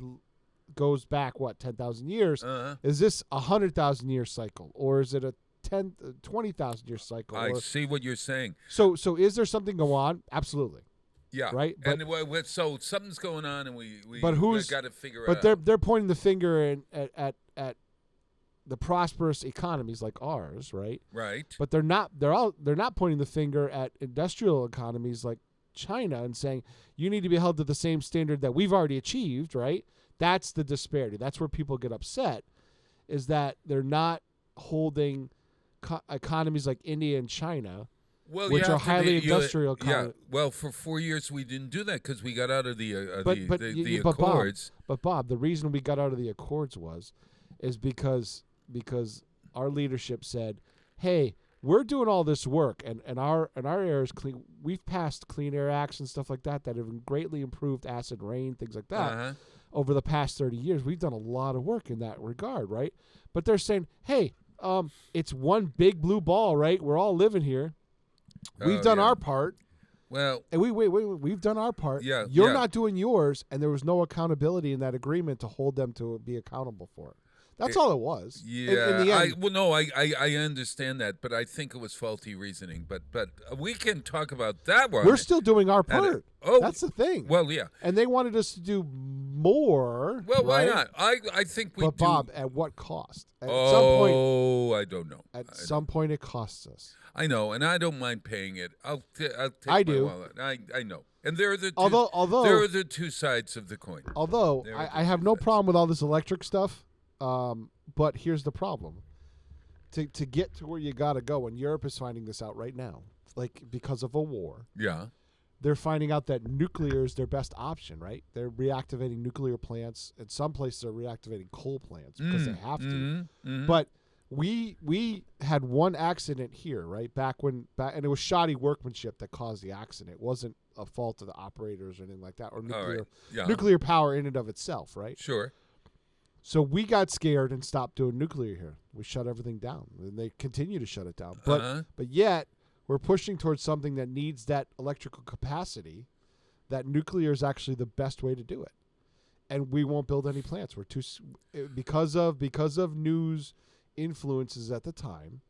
goes back 10,000 years. Is this 100,000 year cycle, or is it a 20,000 year cycle? I see what you're saying. So is there something go on? Absolutely. Yeah. Right. So something's going on, and we but who's got to figure But it out. they're pointing the finger at the prosperous economies like ours, right? Right. But they're not pointing the finger at industrial economies like China and saying you need to be held to the same standard that we've already achieved, right? That's the disparity. That's where people get upset, is that they're not holding economies like India and China, which are highly industrial economies. Yeah. Well, for 4 years we didn't do that because we got out of the Accords. But Bob, the reason we got out of the Accords is because our leadership said, "Hey, we're doing all this work, and our air is clean. We've passed Clean Air Acts and stuff like that have greatly improved acid rain, things like that, over the past 30 years. We've done a lot of work in that regard, right? But they're saying, hey, it's one big blue ball, right? We're all living here. We've done our part. Well, and we've done our part. Yeah, You're not doing yours, and there was no accountability in that agreement to hold them to be accountable for it. That's all it was. Yeah. In the end. I understand that, but I think it was faulty reasoning. But we can talk about that one. We're still doing our part. That's the thing. Well, yeah. And they wanted us to do more. Well, why right? not? I think we But do. Bob, at what cost? At I don't know. At some point, it costs us. I know, and I don't mind paying it. I'll take I my do. wallet. I know. And there are the Although there are the two sides of the coin. Although There are the I have two no sides. problem with all this electric stuff, but here's the problem: to get to where you got to go, and Europe is finding this out right now, like because of a war. Yeah. They're finding out that nuclear is their best option, right? They're reactivating nuclear plants. In some places, they're reactivating coal plants because they have to. Mm-hmm. But we had one accident here, right? And it was shoddy workmanship that caused the accident. It wasn't a fault of the operators or anything like that, or nuclear power in and of itself, right? Sure. So we got scared and stopped doing nuclear here. We shut everything down, and they continue to shut it down. But yet we're pushing towards something that needs that electrical capacity. That nuclear is actually the best way to do it, and we won't build any plants. We're too because of news influences at the time.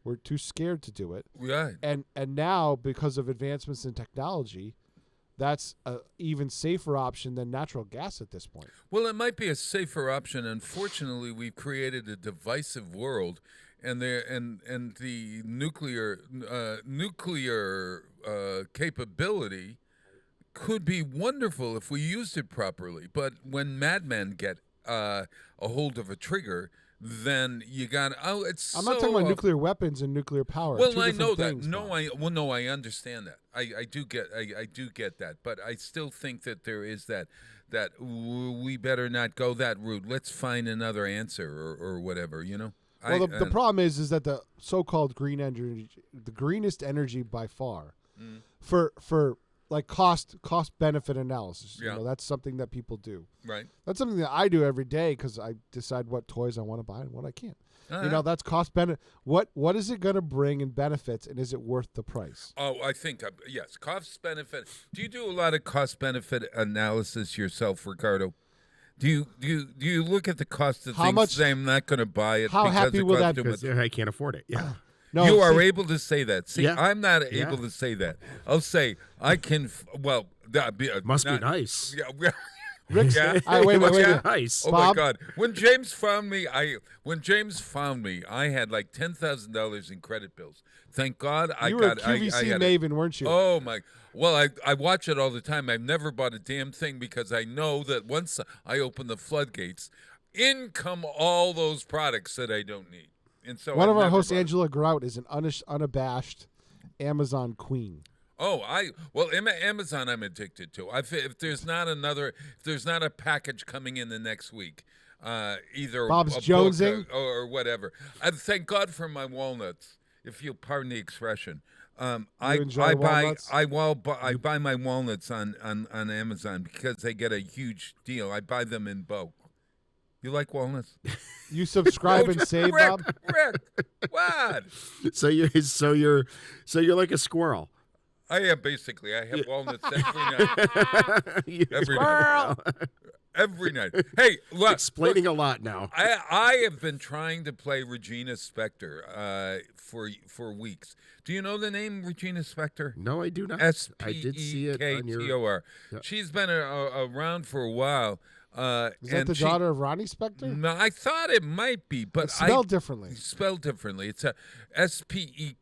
We're too scared to do it. Right. And now because of advancements in technology, that's an even safer option than natural gas at this point. Well, it might be a safer option. Unfortunately, we've created a divisive world, and the nuclear capability could be wonderful if we used it properly. But when madmen get a hold of a trigger, then you got it's. I'm not talking about nuclear weapons and nuclear power. Well, Two I different know that. things, No, Bob. I understand that. I do get that. But I still think that there is that we better not go that route. Let's find another answer or whatever. You know. Well, the problem is that the so-called green energy, the greenest energy by far, for like cost benefit analysis. Yeah. You know, that's something that people do. Right. That's something that I do every day because I decide what toys I want to buy and what I can't. You know, that's cost benefit. What is it going to bring in benefits, and is it worth the price? Oh, I think yes. Cost benefit. Do you do a lot of cost benefit analysis yourself, Ricardo? Do you look at the cost of How things? much- Say I'm not going to buy it. how because happy it will costs that too be? much. Because I can't afford it. Yeah. No, You are see- able to say that. See, Yeah. I'm not Yeah. able to say that. I'll say I can. That'd be Must be not- nice. Yeah. Rick's, Yeah. wait. Nice. Oh Bob? my God! When James found me, I had like $10,000 in credit bills. Thank God I You were got. a QVC I had maven, weren't you? Oh my! Well, I watch it all the time. I've never bought a damn thing because I know that once I open the floodgates, in come all those products that I don't need. And so One I've of our never hosts, bought it. Angela Grout, is an unabashed Amazon queen. Oh, Amazon I'm addicted to. If there's not a package coming in the next week, either Bob's a book jonesing? or whatever. I thank God for my walnuts, if you'll pardon the expression. I enjoy walnuts? buy my walnuts on Amazon because they get a huge deal. I buy them in bulk. You like walnuts? You subscribe and save, Rick, Bob? Rick, what? So you're like a squirrel. I am basically. I have walnuts every night. Every night. every night. Hey, look, Explaining a lot now. I have been trying to play Regina Spektor for weeks. Do you know the name Regina Spektor? No, I do not. I did see it on your... Spektor. Yeah. She's been around for a while. Is that the daughter of Ronnie Spector? No, I thought it might be, but It's spelled differently. Spelled differently. It's a Spektor.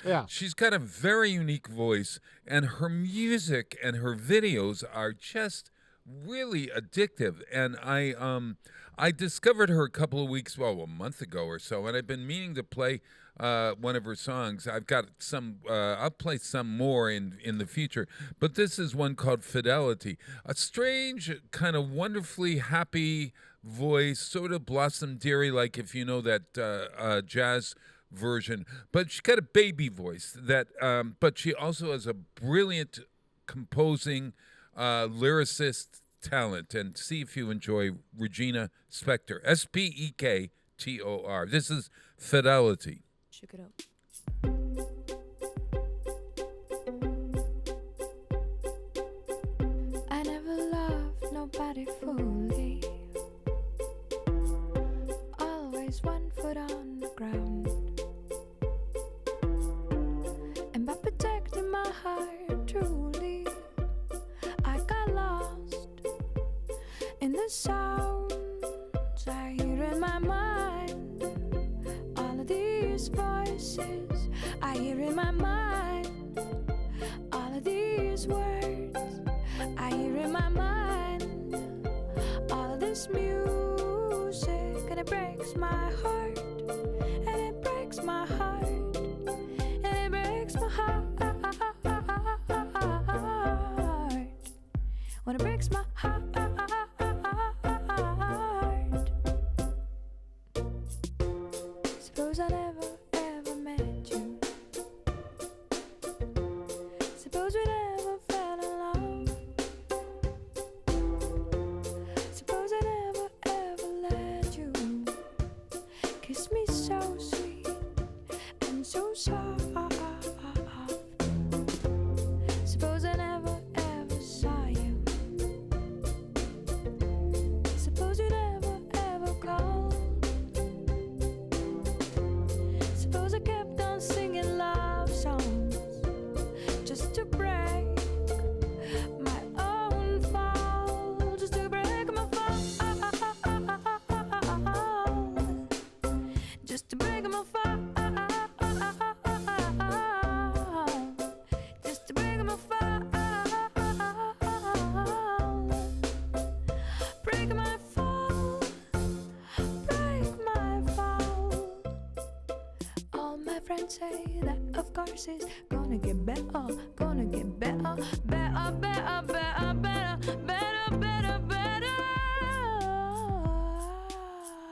Yeah. She's got a very unique voice, and her music and her videos are just really addictive. And I discovered her a month ago or so, and I've been meaning to play one of her songs. I've got some. I'll play some more in the future, but this is one called "Fidelity." A strange, kind of wonderfully happy voice, sort of Blossom Dearie, like if you know that jazz version. But she's got a baby voice that. But she also has a brilliant composing lyricist talent. And see if you enjoy Regina Spektor. Spektor. This is "Fidelity." Shook it up. I never loved nobody fully. Always one foot on the ground. And by protecting my heart truly, I got lost in the sounds I hear in my mind. All of these voices I hear in my mind. All of these words I hear in my mind. All of this music, and it breaks my heart. And it breaks my heart. And it breaks my heart. When it breaks my heart. Suppose I never ever met you. Suppose we never fell in love. Suppose I never ever let you kiss me so sweet and so soft. Suppose I never ever saw you. Suppose you never ever called. Suppose I kept on singing love songs just to break my own fall, just to break my fall, just to break my fall, just to break my fall, break my fall, break my fall. All my friends say that of course it's gonna get better, gonna get better, better, better, better, better, better, better, better.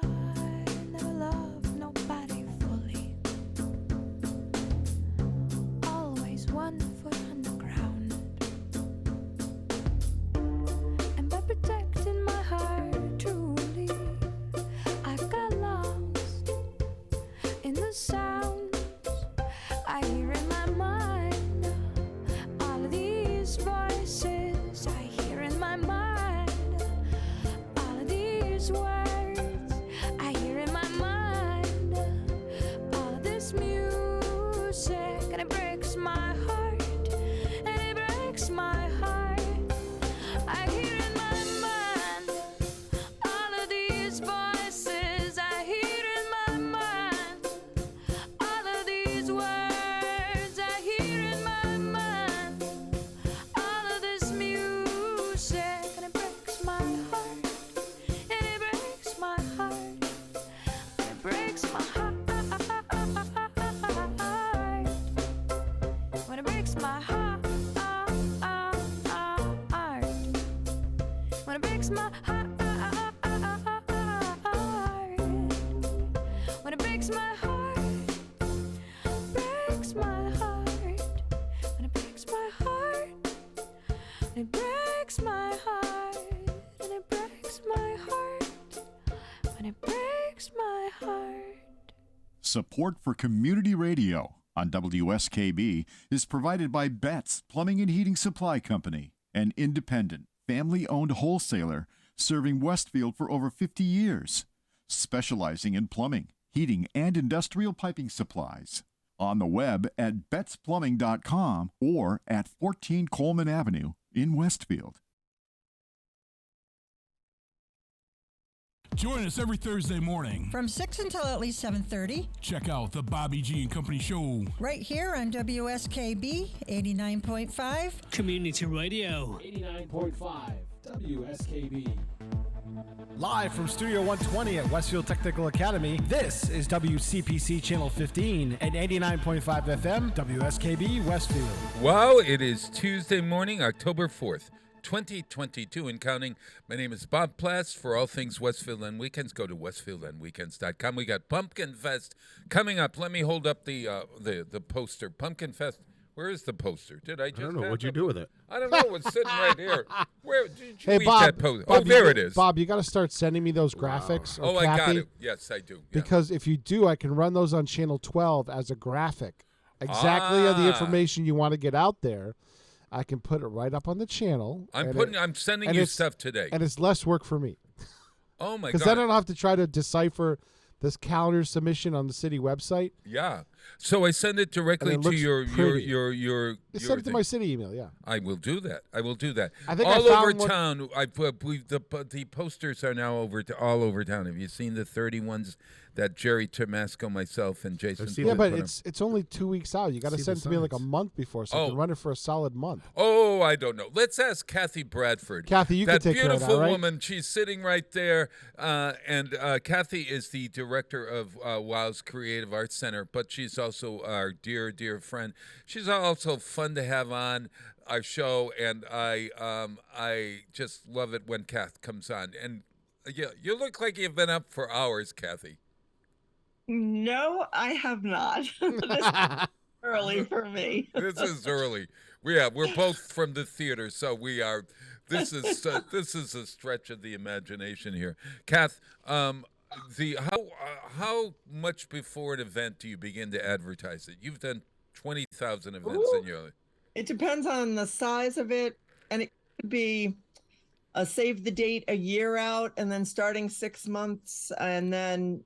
I never loved nobody fully. Always one foot on the ground. And by protecting my heart truly, I got lost in the sounds I hear in my mind. All of these voices I hear in my mind. All of these words I hear in my mind. All of this music, and it breaks my heart. And it breaks my heart. I hear in my mind. All of these voices I hear in my mind. All of these words I hear in my mind. All of this music, and it breaks my heart. And it breaks my heart. And it breaks my heart. When it breaks my heart. When it breaks my heart. When it breaks my heart. Breaks my heart. When it breaks my heart. And it breaks my heart. And it breaks my heart. When it breaks my heart. Support for community radio on WSKB is provided by Betts Plumbing and Heating Supply Company, an independent, family-owned wholesaler serving Westfield for over 50 years, specializing in plumbing, heating, and industrial piping supplies. On the web at betsplumbing.com or at 14 Coleman Avenue in Westfield. Join us every Thursday morning from 6 until at least 7:30. Check out the Bobby G and Company Show right here on WSKB 89.5 Community Radio. 89.5 WSKB. Live from Studio 120 at Westfield Technical Academy, this is WCPC Channel 15 and 89.5 FM WSKB Westfield. Wow, it is Tuesday morning, October 4th. 2022 and counting. My name is Bob Plass. For all things Westfield on Weekends, go to westfieldonweekends.com. We got Pumpkin Fest coming up. Let me hold up the poster. Pumpkin Fest. Where is the poster? Did I just? I don't know. What'd you do with it? I don't know. It's sitting right here. Where did you Hey, eat Bob, that poster? Bob, Oh, there it is. Bob, you got to start sending me those graphics. Oh, or I got Kathy, it. Yes, I do. Yeah. Because if you do, I can run those on Channel 12 as a graphic. Exactly the information you want to get out there. I can put it right up on the channel. I'm sending you stuff today. And it's less work for me. Oh, my God. Because then I don't have to try to decipher this calendar submission on the city website. Yeah. So I send it directly to your send it to my city email, yeah. I will do that. I think all over town. The posters are now all over town. Have you seen the 30 ones that Jerry Tomasco, myself, and Jason? Yeah, but it's only 2 weeks out. You got to send it to me like a month before, so I can run it for a solid month. Oh, I don't know. Let's ask Kathy Bradford. Kathy, you can take care of that, right? That beautiful woman. She's sitting right there, and Kathy is the director of WOW's Creative Arts Center, but she's also our dear, dear friend. She's also fun to have on our show, and I just love it when Kath comes on. And yeah, you look like you've been up for hours, Kathy. No, I have not. This is early for me. This is early. We're both from the theater, so we are. This is a stretch of the imagination here, Kath. How much before an event do you begin to advertise it? You've done 20,000 events in your life. It depends on the size of it, and it could be save the date a year out, and then starting 6 months, and then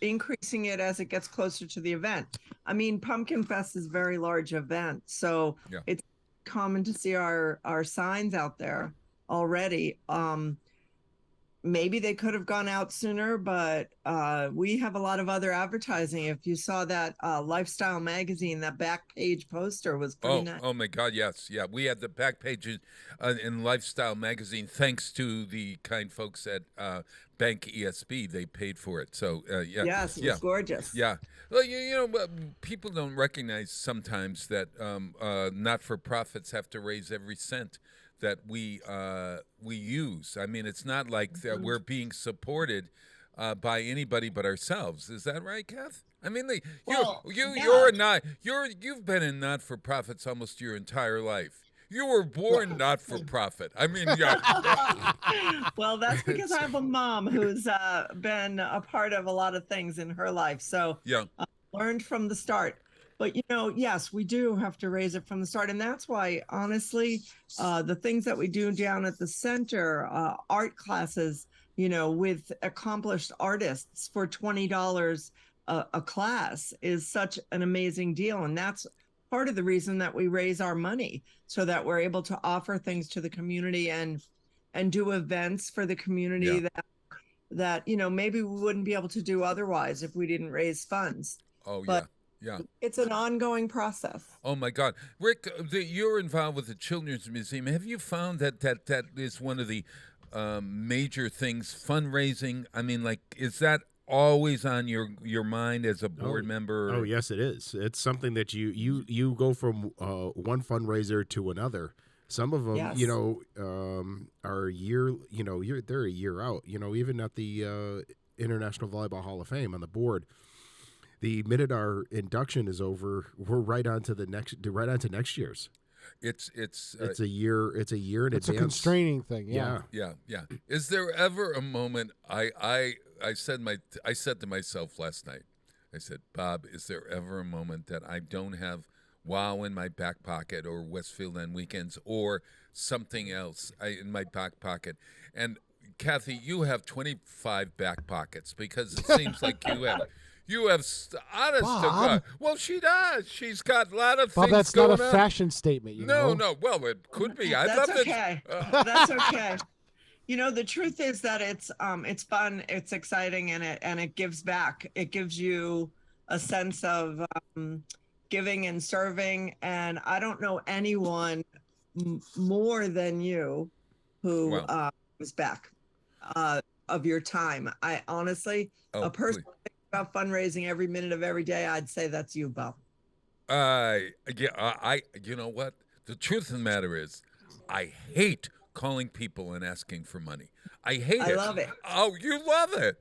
increasing it as it gets closer to the event. I mean, Pumpkin Fest is a very large event, so it's common to see our signs out there already. Maybe they could have gone out sooner, but we have a lot of other advertising. If you saw that Lifestyle magazine, that back page poster was pretty nice. Oh my God, yes. Yeah, we had the back pages in Lifestyle magazine thanks to the kind folks at Bank ESB. They paid for it. So, Yes, it was gorgeous. Yeah. Well, you know, people don't recognize sometimes that not-for-profits have to raise every cent that we use. I mean, it's not like that we're being supported by anybody but ourselves. Is that right, Kath? I mean, you've been in not-for-profits almost your entire life. You were born not-for-profit. I mean, Well, that's because I have a mom who's been a part of a lot of things in her life. So learned from the start. But, yes, we do have to raise it from the start. And that's why, honestly, the things that we do down at the center, art classes, with accomplished artists for $20 a class is such an amazing deal. And that's part of the reason that we raise our money, so that we're able to offer things to the community and do events for the community that maybe we wouldn't be able to do otherwise if we didn't raise funds. Yeah. It's an ongoing process. Oh, my God. Rick, you're involved with the Children's Museum. Have you found that is one of the major things, fundraising? I mean, is that always on your mind as a board member? Oh, yes, it is. It's something that you go from one fundraiser to another. Some of them, are a year, they're a year out. Even at the International Volleyball Hall of Fame on the board, the minute our induction is over, we're right on to next year's. It's a year in advance. It's a constraining thing. Yeah. Is there ever a moment? I said to myself last night, I said, Bob, is there ever a moment that I don't have WOW in my back pocket, or Westfield on weekends, or something else in my back pocket. And Kathy, you have 25 back pockets, because it seems like you have honest to God. Well, she does. She's got a lot of Bob, things that's going not a on. fashion statement, you know? No. Well, it could be. That's okay. That's okay. You know, the truth is that it's fun, it's exciting, and it gives back. It gives you a sense of giving and serving. And I don't know anyone more than you who gives back of your time. I honestly, a person thinking about fundraising every minute of every day, I'd say that's you, Bob. You know what? The truth of the matter is, I hate calling people and asking for money. I hate it. I love it. Oh, you love it.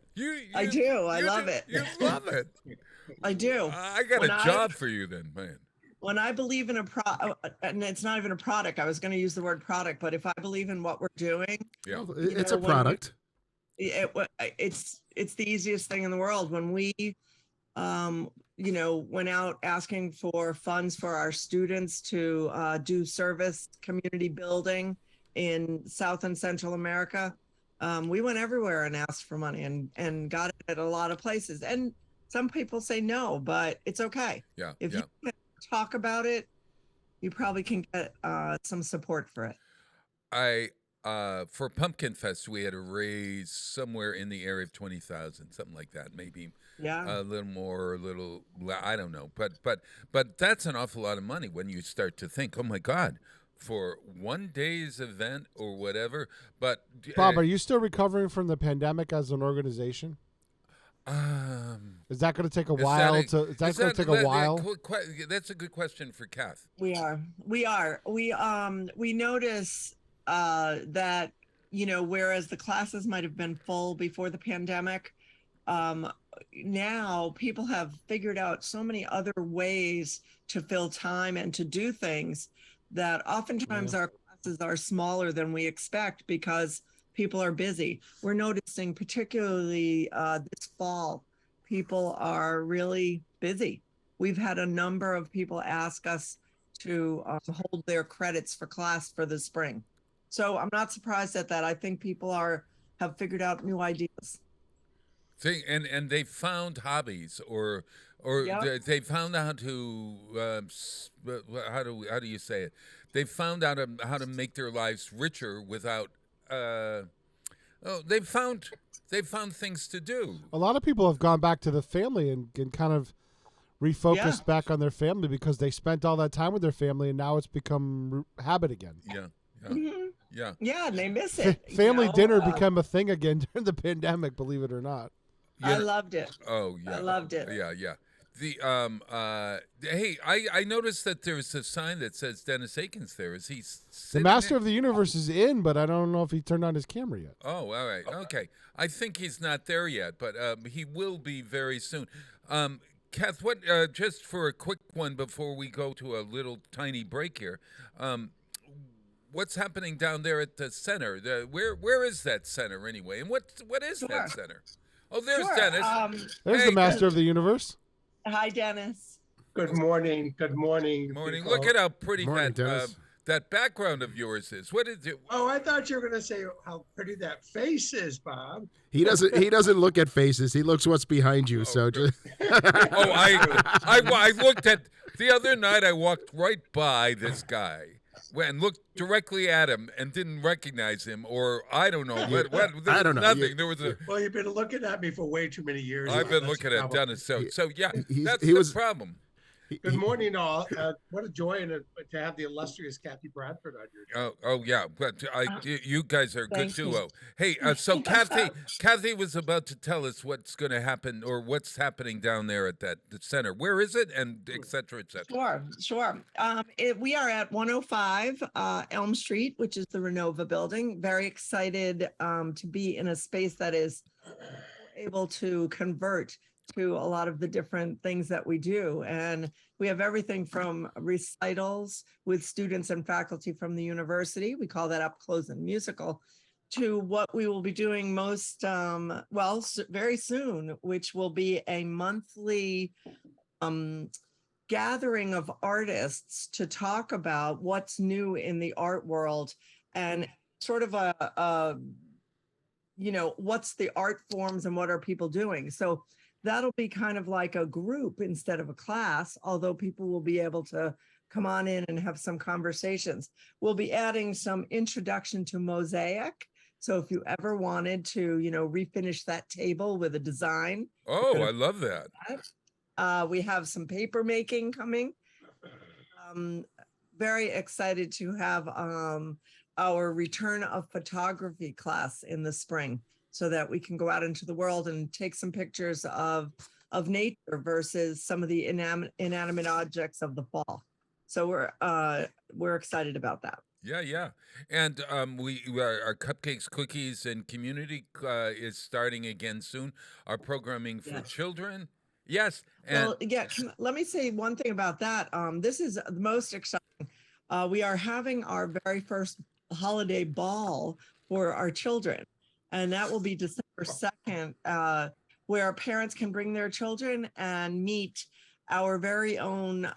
I do. I love it. You love it. I do. I got a job for you then, man. When I believe in and it's not even a product. I was going to use the word product, but if I believe in what we're doing, it's a product. It's the easiest thing in the world. When we, went out asking for funds for our students to do service community building in South and Central America, we went everywhere and asked for money and got it at a lot of places. And some people say no, but it's okay. If you can talk about it, you probably can get some support for it. For Pumpkin Fest, we had to raise somewhere in the area of 20,000, something like that, maybe a little more, I don't know, but that's an awful lot of money when you start to think, oh my God, for one day's event or whatever. But Bob, are you still recovering from the pandemic as an organization? Is that going to take a while? That's a good question for Kath. We notice that, whereas the classes might have been full before the pandemic, now people have figured out so many other ways to fill time and to do things that oftentimes our classes are smaller than we expect because people are busy. We're noticing particularly this fall, people are really busy. We've had a number of people ask us to hold their credits for class for the spring. So I'm not surprised at that. I think people have figured out new ideas. And they found hobbies or they found out how do you say it? They found out how to make their lives richer without. They found things to do. A lot of people have gone back to the family and kind of refocused back on their family because they spent all that time with their family and now it's become habit again. Yeah, and they miss it. Family dinner became a thing again during the pandemic, believe it or not. I loved it. Oh yeah, I loved it. Yeah. The hey, I noticed that there's a sign that says Dennis Aiken's there. Is he the Master of the Universe is in, but I don't know if he turned on his camera yet. Oh, all right, okay. I think he's not there yet, but he will be very soon. Kath, what? Just for a quick one before we go to a little tiny break here. What's happening down there at the center? Where is that center anyway? And what is that center? Oh, there's Dennis. There's the Master of the Universe. Hi, Dennis. Good morning. Good morning. Morning. Look at how pretty that background of yours is. What is it? Oh, I thought you were going to say how pretty that face is, Bob. He doesn't look at faces. He looks what's behind you. So just. I looked at the other night. I walked right by this guy and looked directly at him and didn't recognize him, or I don't know. I don't know. Nothing. There was Well, you've been looking at me for way too many years. I've been looking at Dennis. So yeah, that's the problem. Good morning, all. What a joy to have the illustrious Kathy Bradford on your show. Oh yeah, but you guys are a good duo. Hey, so Kathy was about to tell us what's going to happen or what's happening down there at the center. Where is it, and et cetera, et cetera. Sure. We are at 105 Elm Street, which is the Renova building. Very excited to be in a space that is able to convert to a lot of the different things that we do. And we have everything from recitals with students and faculty from the university. We call that Up Close and Musical, to what we will be doing very soon, which will be a monthly gathering of artists to talk about what's new in the art world and sort of what's the art forms and what are people doing. So that'll be kind of like a group instead of a class, although people will be able to come on in and have some conversations. We'll be adding some introduction to mosaic. So if you ever wanted to, refinish that table with a design. Oh, I love that. We have some paper making coming. Very excited to have our return of photography class in the spring so that we can go out into the world and take some pictures of nature versus some of the inanimate objects of the fall. So we're excited about that. Yeah. And our Cupcakes, Cookies, and Community is starting again soon. Our programming for children. Yes. And let me say one thing about that. This is the most exciting. We are having our very first holiday ball for our children. And that will be December 2nd, where parents can bring their children and meet our very own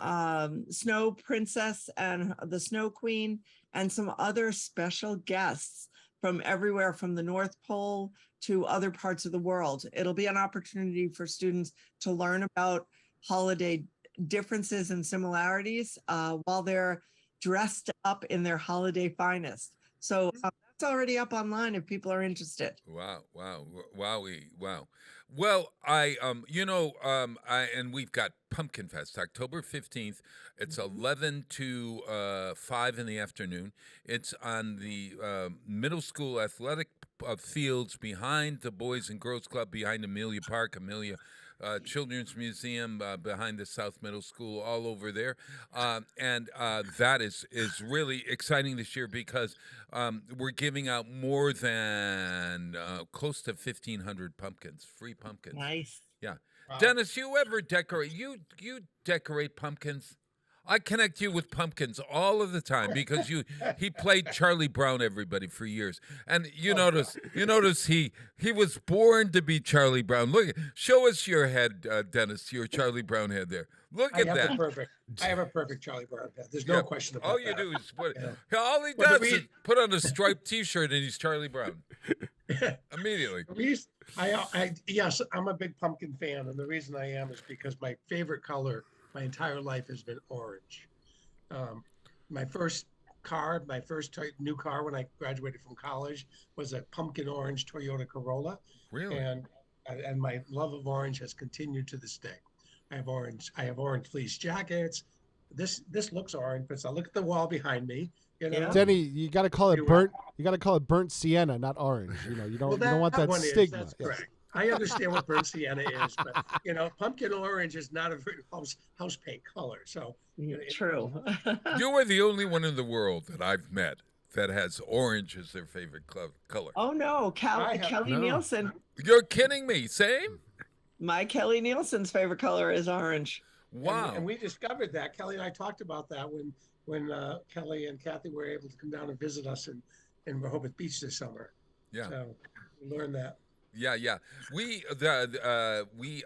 Snow Princess and the Snow Queen and some other special guests from everywhere from the North Pole to other parts of the world. It'll be an opportunity for students to learn about holiday differences and similarities while they're dressed up in their holiday finest. So that's already up online if people are interested. Wow. Well, and we've got Pumpkin Fest, October 15th. It's 11 to 5 in the afternoon. It's on the middle school athletic fields behind the Boys and Girls Club, behind Amelia Park, Children's Museum, behind the South Middle School, all over there. And that is really exciting this year because we're giving out more than close to 1,500 pumpkins, free pumpkins. Nice. Yeah. Wow. Dennis, you ever decorate? You decorate pumpkins? I connect you with pumpkins all of the time because he played Charlie Brown, everybody, for years. And you notice he was born to be Charlie Brown. Look, show us your head, Dennis, your Charlie Brown head there. Look at that. I have a perfect Charlie Brown head. There's no question about that. All you do is all he does is put on a striped T-shirt and he's Charlie Brown. Immediately. Yes, I'm a big pumpkin fan, and the reason I am is because my favorite color my entire life has been orange. My first new car when I graduated from college was a pumpkin orange Toyota Corolla. Really? And my love of orange has continued to this day. I have orange fleece jackets. This looks orange, but so look at the wall behind me. Denny, you got to call it burnt. You got to call it burnt sienna, not orange. You don't want that stigma. That's correct. I understand what burnt sienna is, but pumpkin orange is not a very house paint color. So true. You are the only one in the world that I've met that has orange as their favorite color. Oh no, Kelly Nielsen. You're kidding me. Same? My Kelly Nielsen's favorite color is orange. Wow. And we discovered that. Kelly and I talked about that when Kelly and Kathy were able to come down and visit us in Rehoboth Beach this summer. Yeah. So we learned that. Yeah. We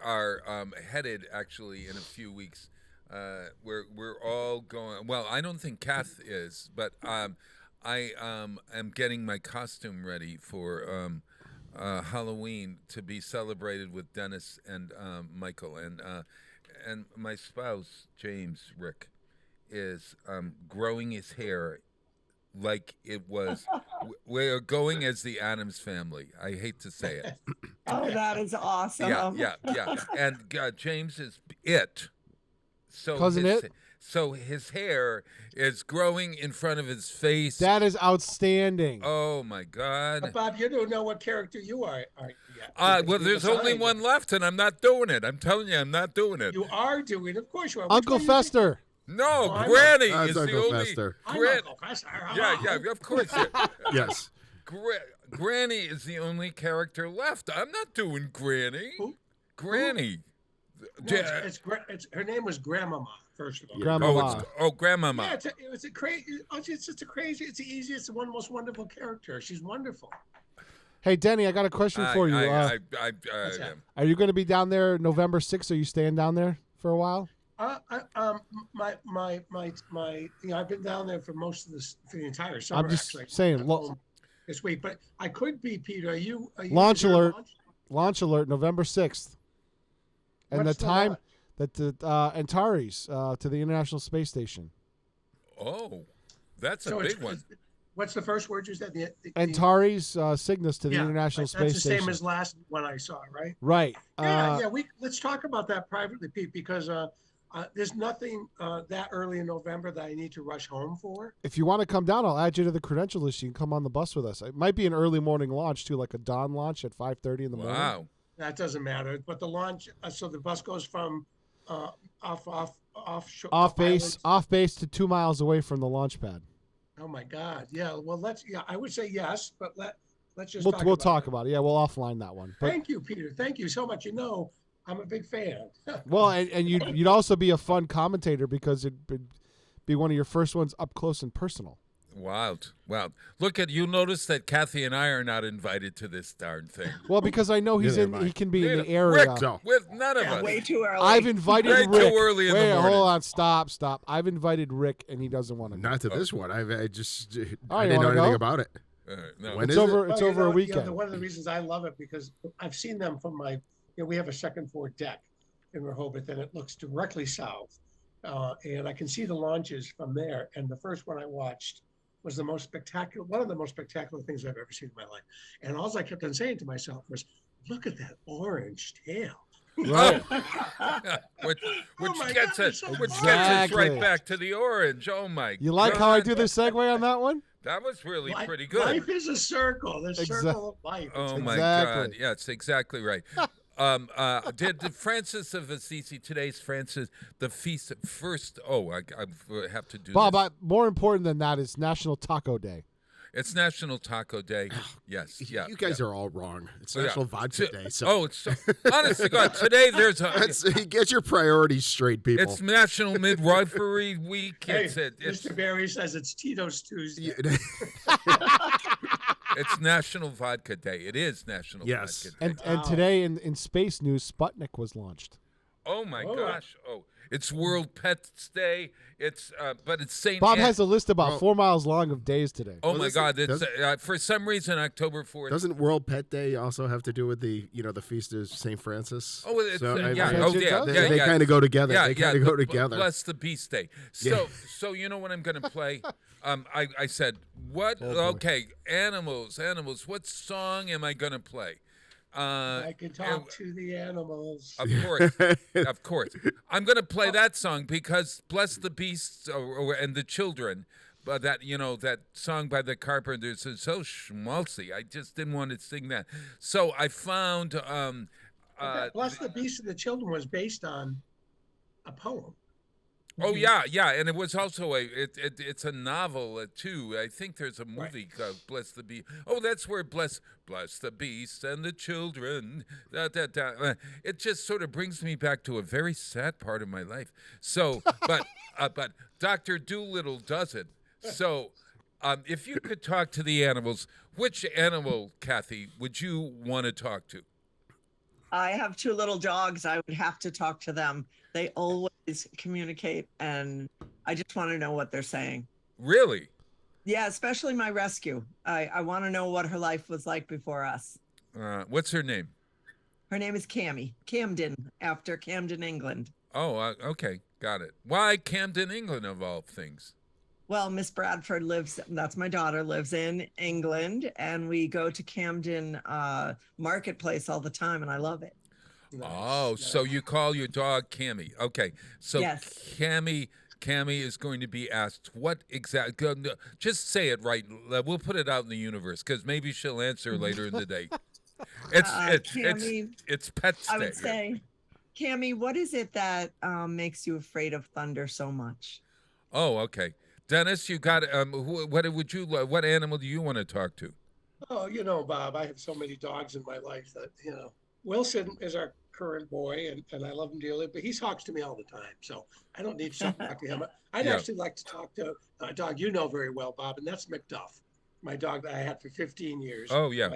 are headed actually in a few weeks. We're all going. Well, I don't think Kath is, but I am getting my costume ready for Halloween to be celebrated with Dennis and Michael and my spouse James Rick is growing his hair like it was. We're going as the Addams Family. I hate to say it. Oh, that is awesome. Yeah. And James is it. So Cousin It? So his hair is growing in front of his face. That is outstanding. Oh my God. Bob, you don't know what character you are yet. Well, there's only one left, and I'm not doing it. I'm telling you, I'm not doing it. You are doing it. Of course you are. Uncle Fester. No, Granny is the Uncle only. Fester. Uncle Fester. Yeah, of course. Yes. Granny is the only character left. I'm not doing Granny. Who? Granny. No, her name was Grandmama, first of all. Grandmama. Grandmama. Yeah, it's a crazy. It's just a crazy. It's the easiest, one of the most wonderful character. She's wonderful. Hey, Denny, I got a question for you. I are you going to be down there November 6th? Are you staying down there for a while? I've been down there for most of this for the entire summer. I'm just actually. saying, I'm home this week, but I could be, Peter. Are you launch is there a alert. launch? Launch alert, November 6th. And What's the the time launch? that the Antares to the International Space Station. Oh, that's a So big one. What's the first word you said? Antares Cygnus to the Yeah, International that's Space the Station. same as last one I saw, right? Right. Yeah. Let's talk about that privately, Pete, because there's nothing that early in November that I need to rush home for. If you want to come down, I'll add you to the credential list. You can come on the bus with us. It might be an early morning launch too, like a dawn launch at 5:30 in the morning. Wow. That doesn't matter. But the launch, so the bus goes from off base to 2 miles away from the launch pad. Oh my God! Yeah. Well, I would say yes, but let's just. We'll talk about it. Yeah, we'll offline that one. But, Thank you, Peter. Thank you so much. I'm a big fan. well, and you'd also be a fun commentator because it'd be one of your first ones up close and personal. Wild. Look you notice that Kathy and I are not invited to this darn thing. Well, because I know he can be in the area. Rick, with none of us. Way too early. I've invited Way Rick. too early in the Wait, morning. hold on. Stop. I've invited Rick, and he doesn't want to. Not to this one. I just Oh, I you didn't know wanna anything go? about it. No. When It's is over. it? It's over a weekend. One of the reasons I love it because I've seen them from we have a second floor deck in Rehoboth, and it looks directly south, and I can see the launches from there. And the first one I watched was one of the most spectacular things I've ever seen in my life. And all I kept on saying to myself was, "Look at that orange tail." Right. which my gets God, us so which gets us Exactly. right back to the orange. Oh my! You like how I do the segue on that one? That was really Life- pretty good. Life is a circle. The circle of life. Oh my Exactly. God! Yeah, it's exactly right. Did Francis of Assisi today's Francis the feast first? Oh, I have to do. Bob, this. more important than that is National Taco Day. It's National Taco Day. Yes, yeah. You guys are all wrong. It's Yeah. National Vodka Day. So. Oh, it's honest to God. Today there's a. Get your priorities straight, people. It's National Midwifery Week. Hey, It's Mr. Barry says it's Tito's Tuesday. it's National Vodka Day. It is National Yes. Vodka Day. And today in space news, Sputnik was launched. Oh my gosh! Oh, it's World Pets Day. It's but it's Saint. Bob has a list about 4 miles long of days today. Oh my God! It's for some reason October 4th. Doesn't World Pet Day also have to do with the feast of St. Francis? Oh, it's, I yeah. mean, Oh, yeah. They yeah. kind of go together. Yeah, they kind of go the- together. Bless the Beast Day. So you know what I'm going to play? I said, what? Oh, Okay, animals. What song am I going to play? I can talk to the animals. Of course, of course. I'm going to play that song because "Bless the Beasts" and the Children, but that song by the Carpenters is so schmaltzy. I just didn't want to sing that. So I found. Bless the Beast and the Children was based on a poem. Oh yeah, and it was also it's a novel too. I think there's a movie called "Bless the Beast." Oh, that's where bless the beast and the children. It just sort of brings me back to a very sad part of my life. So, but Dr. Doolittle doesn't. So, if you could talk to the animals, which animal, Kathy, would you want to talk to? I have 2 little dogs. I would have to talk to them. They always communicate, and I just want to know what they're saying. Really? Yeah, especially my rescue. I want to know what her life was like before us. What's her name? Her name is Camden, after Camden, England. Oh, okay, got it. Why Camden, England, of all things? Well, Miss Bradford that's my daughter, lives in England, and we go to Camden Marketplace all the time, and I love it. Oh, so you call your dog Cammy. Okay. So Yes. Cammy is going to be asked what exactly. Just say it right. We'll put it out in the universe because maybe she'll answer later in the day. Cammy, It's Pets Day. I would say, Cammy, what is it that makes you afraid of thunder so much? Oh, okay. Dennis, you got what animal do you want to talk to? Oh, Bob, I have so many dogs in my life that, Wilson is our current boy, and I love him dearly, but he talks to me all the time, so I don't need to talk to him. I'd actually like to talk to a dog you know very well, Bob, and that's McDuff, my dog that I had for 15 years. Oh, yeah.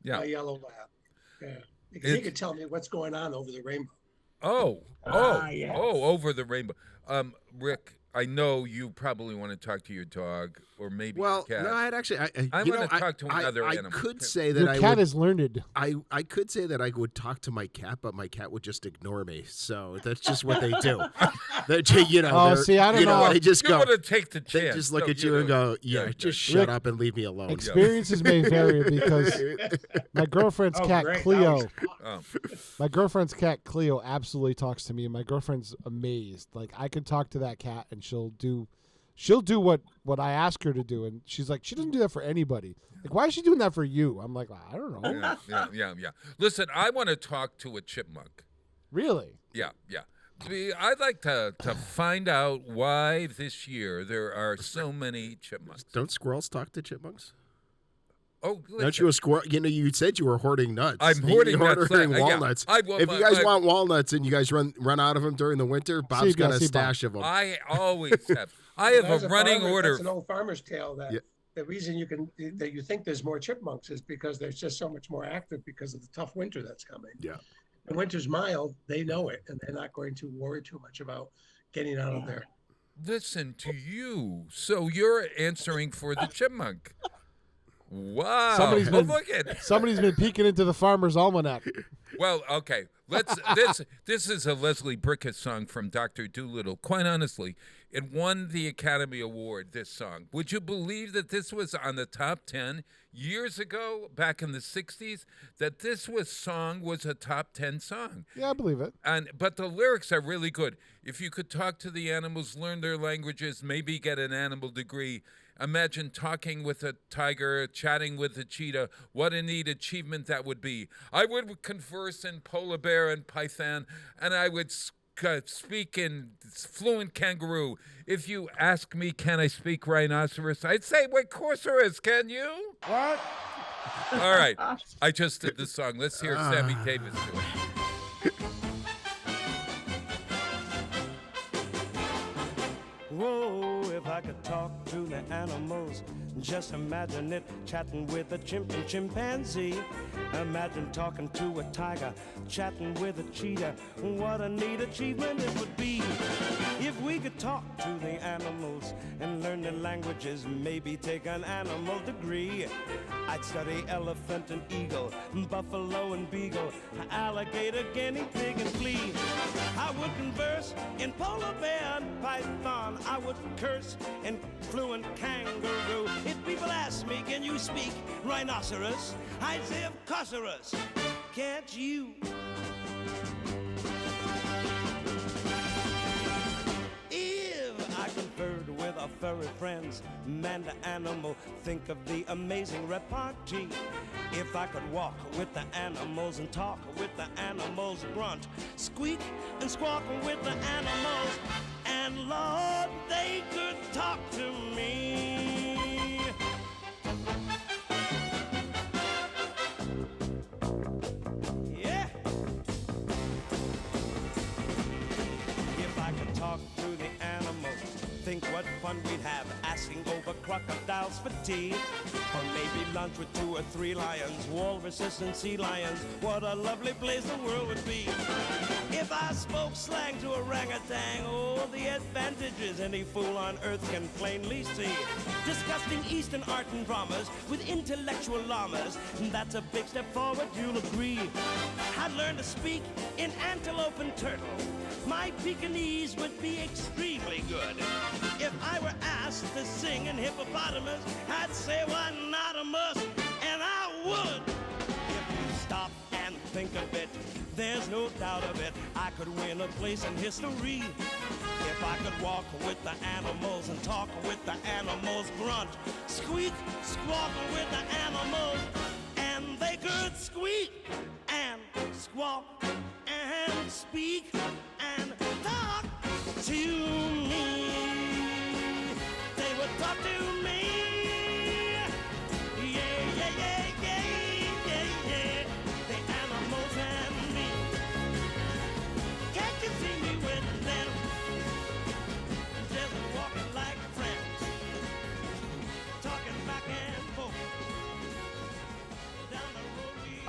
My yellow lab. Yeah, because he could tell me what's going on over the rainbow. Yes. Over the rainbow. Rick, I know you probably want to talk to your dog or maybe your cat. No, I'd actually. I want to talk to another I animal. could say that Your cat is learned. I could say that I would talk to my cat, but my cat would just ignore me. So that's just what they do. See, I don't know. They just You're go. going to take the chance. They just look at you and go, just shut Rick, up and leave me alone. Experiences may vary because my girlfriend's cat great. Cleo. Oh. My girlfriend's cat Cleo absolutely talks to me, and my girlfriend's amazed. Like I can talk to that cat, and she'll do what I ask her to do, and she's like, she doesn't do that for anybody. Like, why is she doing that for you? I'm like, I don't know. Yeah. Listen, I want to talk to a chipmunk. Really? Yeah. I'd like to find out why this year there are so many chipmunks. Don't squirrels talk to chipmunks? Oh, listen. Aren't you a squirrel? You said you were hoarding nuts. I'm hoarding nuts. Walnuts. If you guys want walnuts and you guys run out of them during the winter, Bob's got a stash of them. I always have. I have a running order. That's an old farmer's tale that the reason that you think there's more chipmunks is because they're just so much more active because of the tough winter that's coming. Yeah. The winter's mild, they know it, and they're not going to worry too much about getting out of there. Listen to you. So you're answering for the chipmunk. Wow. Somebody's been peeking into the Farmer's Almanac. Well, okay. This is a Leslie Bricusse song from Dr. Dolittle. Quite honestly, it won the Academy Award, this song. Would you believe that this was on the top 10 years ago, back in the 60s, that this song was a top 10 song? Yeah, I believe it. But the lyrics are really good. If you could talk to the animals, learn their languages, maybe get an animal degree. Imagine talking with a tiger, chatting with a cheetah. What a neat achievement that would be. I would converse in polar bear and python, and I would speak in fluent kangaroo. If you ask me, can I speak rhinoceros? I'd say, wait, Corsaurus, can you? What? All right. I just did the song. Let's hear Sammy Davis do it. Whoa, if I could talk to the animals, just imagine it, chatting with a chimp and chimpanzee. Imagine talking to a tiger, chatting with a cheetah. What a neat achievement it would be if we could talk to the animals and learn their languages, maybe take an animal degree. I'd study elephant and eagle, buffalo and beagle, alligator, guinea pig and flea. I would converse in polar bear and python. I would curse in fluent kangaroo. If people ask me, can you speak rhinoceros? I'd say, of course, can't you? If I conferred with our furry friends, man to animal, think of the amazing repartee. If I could walk with the animals and talk with the animals, grunt, squeak and squawk with the animals, and Lord, they could talk to me. Yeah. If I could talk to the animals, think what fun we'd have asking over crocodiles for tea. Or maybe lunch with 2 or 3 lions, walruses and sea lions. What a lovely place the world would be. If I spoke slang to orangutan, oh, the advantages any fool on earth can plainly see. Discussing Eastern art and dramas with intellectual llamas, that's a big step forward, you'll agree. I'd learn to speak in antelope and turtle. My Pekingese would be extremely good. If I were asked to sing in hippopotamus, I'd say, why not a must? And I would. If you stop and think of it, there's no doubt of it, I could win a place in history. If I could walk with the animals and talk with the animals, grunt, squeak, squawk with the animals, and they could squeak and squawk and speak and talk to me. They would talk to me.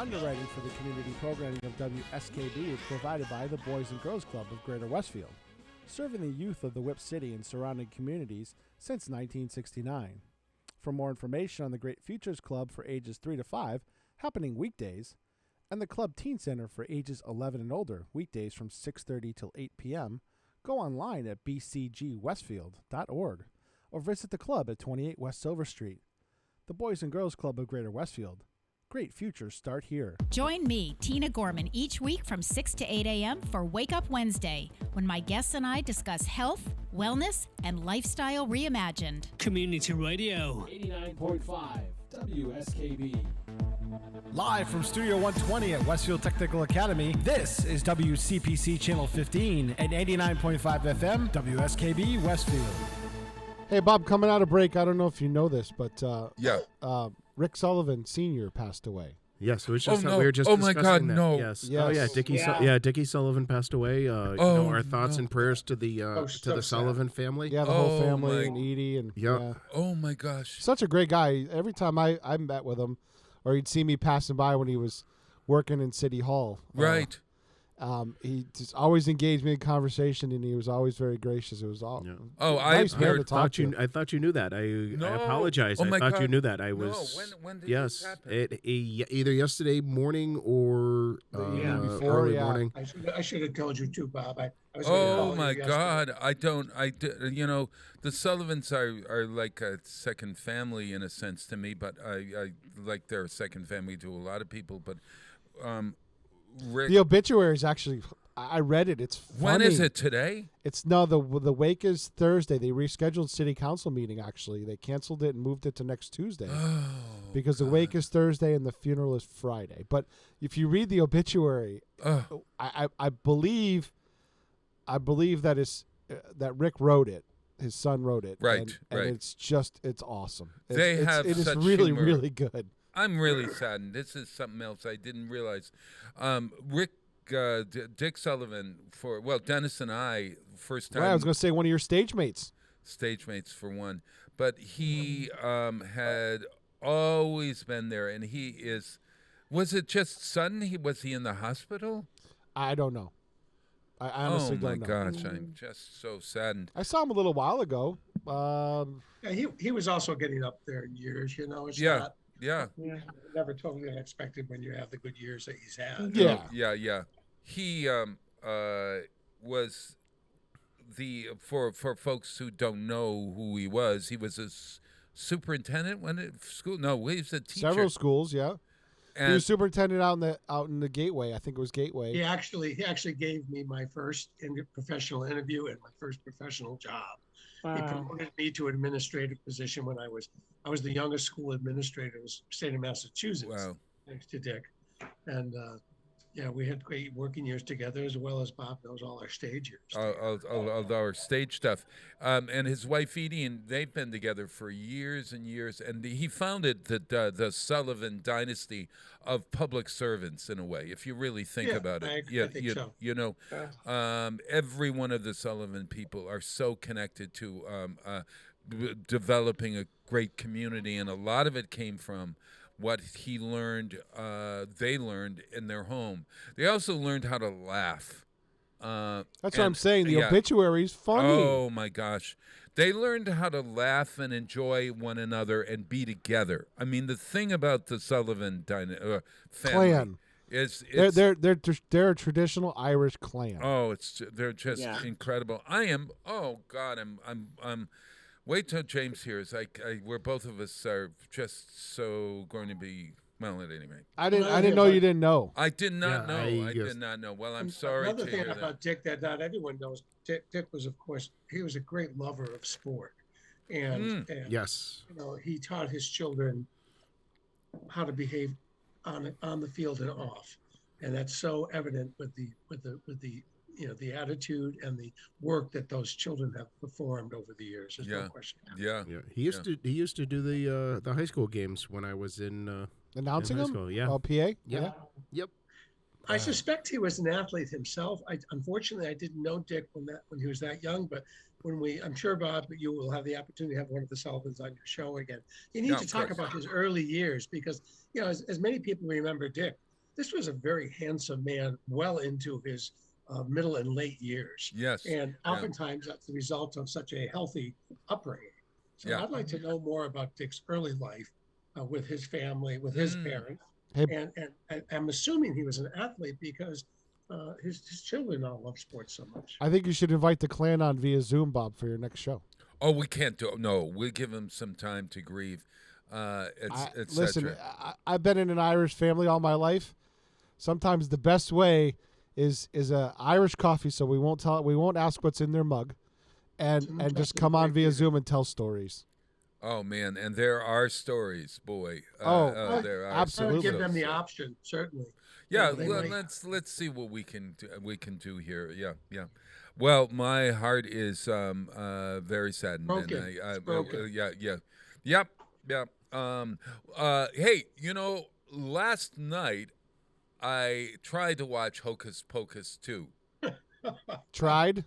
Underwriting for the community programming of WSKB is provided by the Boys and Girls Club of Greater Westfield, serving the youth of the Whip City and surrounding communities since 1969. For more information on the Great Futures Club for ages 3 to 5, happening weekdays, and the Club Teen Center for ages 11 and older, weekdays from 6:30 till 8 p.m., go online at bcgwestfield.org or visit the club at 28 West Silver Street. The Boys and Girls Club of Greater Westfield. Great futures start here. Join me, Tina Gorman, each week from 6 to 8 a.m. for Wake Up Wednesday, when my guests and I discuss health, wellness, and lifestyle reimagined. Community Radio. 89.5 WSKB. Live from Studio 120 at Westfield Technical Academy, this is WCPC Channel 15 and 89.5 FM WSKB Westfield. Hey, Bob, coming out of break, I don't know if you know this, but Rick Sullivan Sr. passed away. Yes, it was just Oh, no. we were just Oh, my discussing God, that. no. Yes. Yes. Oh yeah, Dickie Sullivan passed away. Our thoughts no. and prayers to the Sullivan family. Yeah, the whole Oh, family my- and Edie and Yeah. Oh my gosh. such a great guy. Every time I met with him, or he'd see me passing by when he was working in City Hall. Right. He just always engaged me in conversation, and he was always very gracious. It was all Oh, nice I man heard- to talk to. I thought you knew that. I No. apologize. Oh, I my thought you God. knew that. I No, was. when did yes, this happen? either yesterday morning or before, early yeah. morning. I should have told you too, Bob. I was gonna Oh call you my yesterday. God! You know, the Sullivans are like a second family in a sense to me, but I like they're a second family to a lot of people. But Rick, The obituary is actually, I read it. It's funny. when is it today? It's the wake is Thursday. They rescheduled city council meeting. Actually, they canceled it and moved it to next Tuesday because the wake is Thursday and the funeral is Friday. But if you read the obituary, I believe that that Rick wrote it. His son wrote it. Right, and right. it's awesome. It is really humor. really good. I'm really saddened. This is something else I didn't realize. Rick Dick Sullivan Dennis and I first time. Right, I was going to say one of your stage mates. Stage mates for one, but he had always been there, and he is. Was it just sudden? Was he in the hospital? I don't know. I honestly don't know. Oh my gosh, I'm just so saddened. I saw him a little while ago. Yeah, he was also getting up there in years. You know, it's Yeah. not never totally unexpected when you have the good years that he's had. Yeah. He was for folks who don't know who he was a superintendent when at school. No, he was a teacher. Several schools, yeah. And he was superintendent out in the Gateway. I think it was Gateway. He actually gave me my first professional interview and my first professional job. He promoted me to administrative position when I was the youngest school administrator in the state of Massachusetts. Wow. Thanks to Dick. And we had great working years together, as well as Bob knows all our stage years. Of our stage stuff, and his wife Edie, and they've been together for years and years. And he founded the Sullivan dynasty of public servants in a way, if you really think about it. I think so. You know, every one of the Sullivan people are so connected to developing a great community, and a lot of it came from what he learned, they learned in their home. They also learned how to laugh. That's what I'm saying. The obituary's funny. Oh, my gosh. They learned how to laugh and enjoy one another and be together. I mean, the thing about the Sullivan family Clan. is they're a traditional Irish clan. Oh, they're just incredible. I'm wait till James hears. Where both of us are just so going to be. Well, at any rate, I didn't know you didn't know. I did not know. I did not know. Well, I'm sorry Another to thing hear about Dick that not everyone knows, Dick was, of course, he was a great lover of sport, and yes, he taught his children how to behave on the field and off, and that's so evident with the attitude and the work that those children have performed over the years. There's no question. Yeah. He used to do the high school games when I was in announcing in high them. School, yeah. PA. Yeah. Yep. I suspect he was an athlete himself. Unfortunately, I didn't know Dick when he was that young, but I'm sure, Bob, you will have the opportunity to have one of the Sullivans on your show again. You need to talk about his early years because, as many people remember Dick, this was a very handsome man, well into his middle and late years. Yes. And oftentimes that's the result of such a healthy upbringing. So I'd like to know more about Dick's early life with his family, with his parents. And I'm assuming he was an athlete because his children all love sports so much. I think you should invite the clan on via Zoom, Bob, for your next show. Oh, we can't do it. No, we give him some time to grieve. Listen, I've been in an Irish family all my life. Sometimes the best way is a Irish coffee, so we won't ask what's in their mug, and just come on via Zoom and tell stories. Oh man, and there are stories, boy. There are. Absolutely. Give them the option, certainly. Yeah, let's see what we can do here. Yeah. Well, my heart is very saddened. Broken. Yep. Hey, last night I tried to watch Hocus Pocus 2. Tried?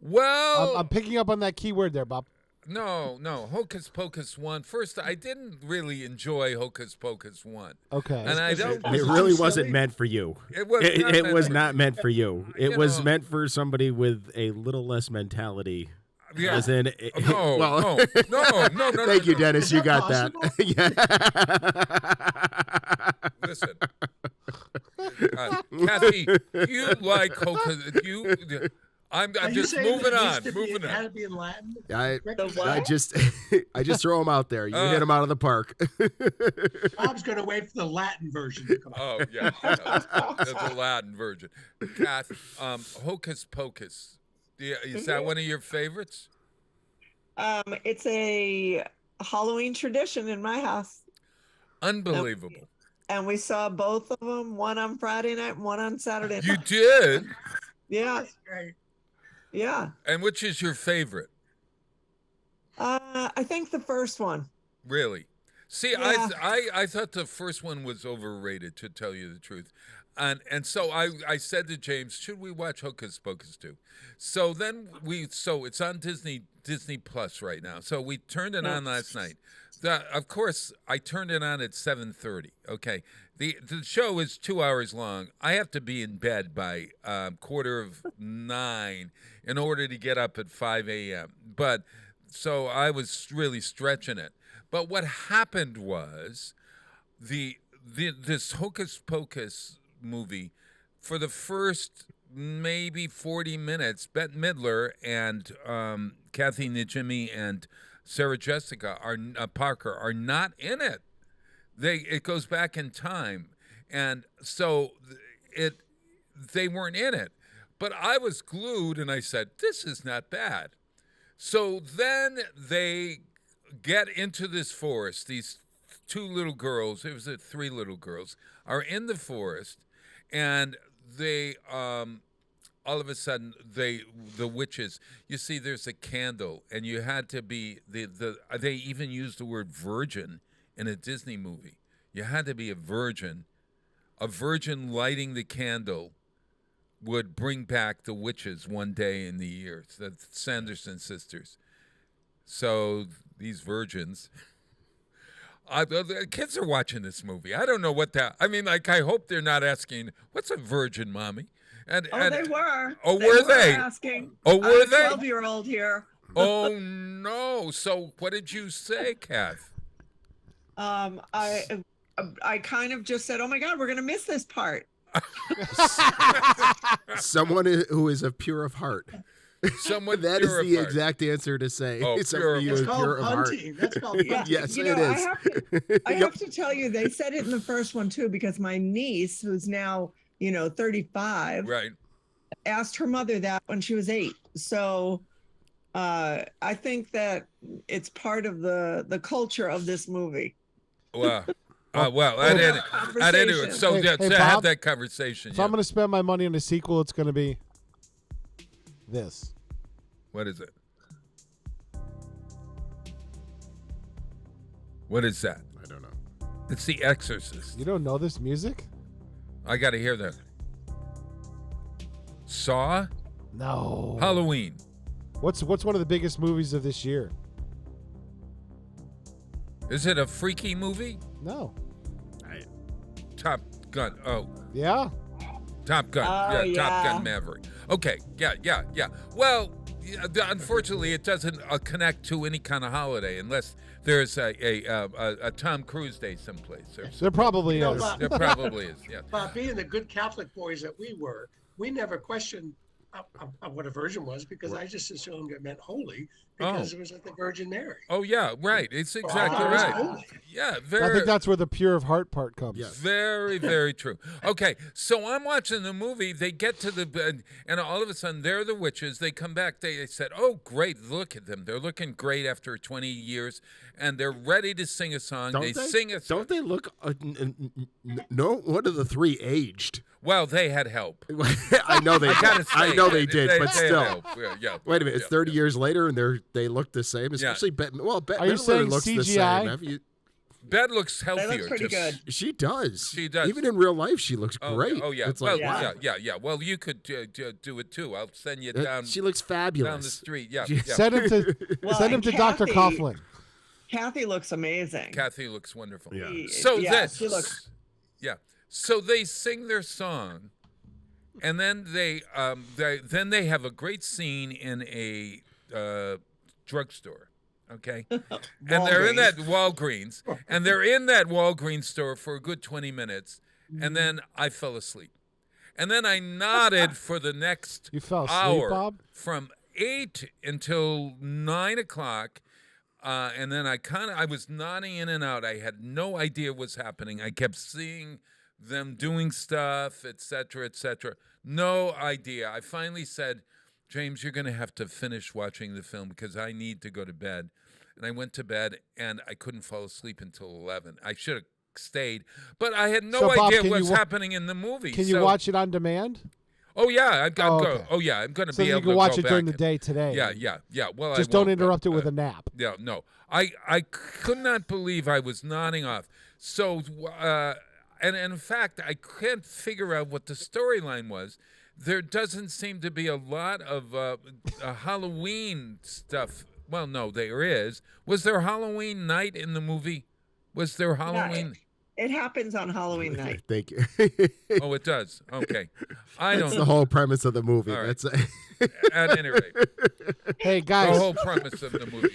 Well, I'm picking up on that key word there, Bob. No, Hocus Pocus 1. First, I didn't really enjoy Hocus Pocus 1. Okay. And I don't. It really wasn't meant for you. It was not meant for you. It was meant for somebody with a little less mentality. Yeah. As in, no. Thank you, Dennis. You got that. Listen, Kathy, you like Hocus? I'm just moving on. It had to be in Latin. I just throw them out there. You hit them out of the park. Bob's going to wait for the Latin version to come out. Oh yeah, the Latin version. Kath, Hocus Pocus. Is that one of your favorites? It's a Halloween tradition in my house. Unbelievable. And we saw both of them, one on Friday night and one on Saturday night. You did? Yeah. That's great. Yeah. And which is your favorite? I think the first one. Really? See, Yeah. I thought the first one was overrated, to tell you the truth. And so I said to James, should we watch Hocus Pocus 2? So then it's on Disney Plus right now. So we turned it on last night. Of course, I turned it on at 7:30. Okay. The show is 2 hours long. I have to be in bed by 9:15 in order to get up at 5 a.m. But so I was really stretching it. But what happened was this Hocus Pocus movie, for the first maybe 40 minutes, Bette Midler and Kathy Najimy and Sarah Jessica Parker are not in it. It goes back in time, and so they weren't in it. But I was glued, and I said, "This is not bad." So then they get into this forest. These two little girls, it was 3 little girls, are in the forest, and they all of a sudden the witches, you see there's a candle, and you had to be they even used the word virgin in a Disney movie. You had to be a virgin. A virgin lighting the candle would bring back the witches one day in the year. The Sanderson sisters. So these virgins, the kids are watching this movie. I don't know what that. I mean, like, I hope they're not asking, "What's a virgin, mommy?" And they were. Oh, were they? Asking. Oh, were they? 12-year-old here. Oh no! So what did you say, Kath? I kind of just said, "Oh my God, we're gonna miss this part." Someone who is of pure of heart. Someone that is pure the of heart. exact answer to say. Oh, Somebody who It's is called pure of heart. punting. That's called punting. Yes, You it know, is. I have to tell you, they said it in the first one too, because my niece, who's now 35, Right. asked her mother that when she was 8. So I think that it's part of the culture of this movie. Well, I didn't. So Hey, to Bob, have that conversation. If I'm going to spend my money on a sequel, it's going to be this. What is it? What is that? I don't know. It's The Exorcist. You don't know this music? I got to hear that. Saw? No. Halloween. What's one of the biggest movies of this year? Is it a freaky movie? No. Gun. Oh, Yeah. Top Gun. Oh, yeah, Top yeah. Gun Maverick. Okay. Yeah. Well, unfortunately, it doesn't connect to any kind of holiday unless there's a Tom Cruise Day someplace. There probably is. There probably is. Yeah. But being the good Catholic boys that we were, we never questioned what a virgin was because I just assumed it meant holy because it was at the Virgin Mary. Oh yeah, right. It's exactly it was right. holy. Yeah, I think that's where the pure of heart part comes. Very, very true. Okay, so I'm watching the movie. They get to the bed, and all of a sudden, they're the witches. They come back. They said, "Oh, great! Look at them. They're looking great after 20 years, and they're ready to sing a song." They sing a song. Don't they look? No, one of the three aged. Well, they had help. I know they. gotta say, I know they did, but they had still. help. Yeah. Wait a minute! It's 30 years later, and they look the same. Especially Bette. Well, Bette Are you Midler saying looks the CGI? same. Have you? Bette looks healthier. They look pretty good. She does. She does. Even in real life, she looks great. Oh yeah. It's Well, like, wow. yeah. Well, you could do it too. I'll send you down. She looks fabulous. Down the street. Yeah. Send him to Dr. Coughlin. Kathy looks amazing. Kathy looks wonderful. Yeah. So she looks. Yeah. So they sing their song, and then they have a great scene in a drugstore. Okay, and they're in that Walgreens, and they're in that Walgreens store for a good 20 minutes, and then I fell asleep, and then I nodded for the next You fell asleep, hour Bob? from 8 until 9 o'clock. And then I was nodding in and out. I had no idea what was happening. I kept seeing them doing stuff, et cetera, no idea. I finally said, James, you're going to have to finish watching the film because I need to go to bed. And I went to bed, and I couldn't fall asleep until 11. I should have stayed, but I had no So, Bob, idea can what's you happening in the movie. Can you watch it on demand? Oh yeah, I'm going to So be you able can to watch go it during back. the day today. Yeah. Well, Just I don't won't, interrupt but, it with a nap. Yeah, no. I could not believe I was nodding off. So, and in fact, I can't figure out what the storyline was. There doesn't seem to be a lot of Halloween stuff. Well, no, there is. Was there Halloween night in the movie? Was there Halloween? It happens on Halloween night. Thank you. Oh, it does. Okay. I don't That's know. the whole premise of the movie. All right. That's At any rate. Hey, guys. The whole premise of the movie.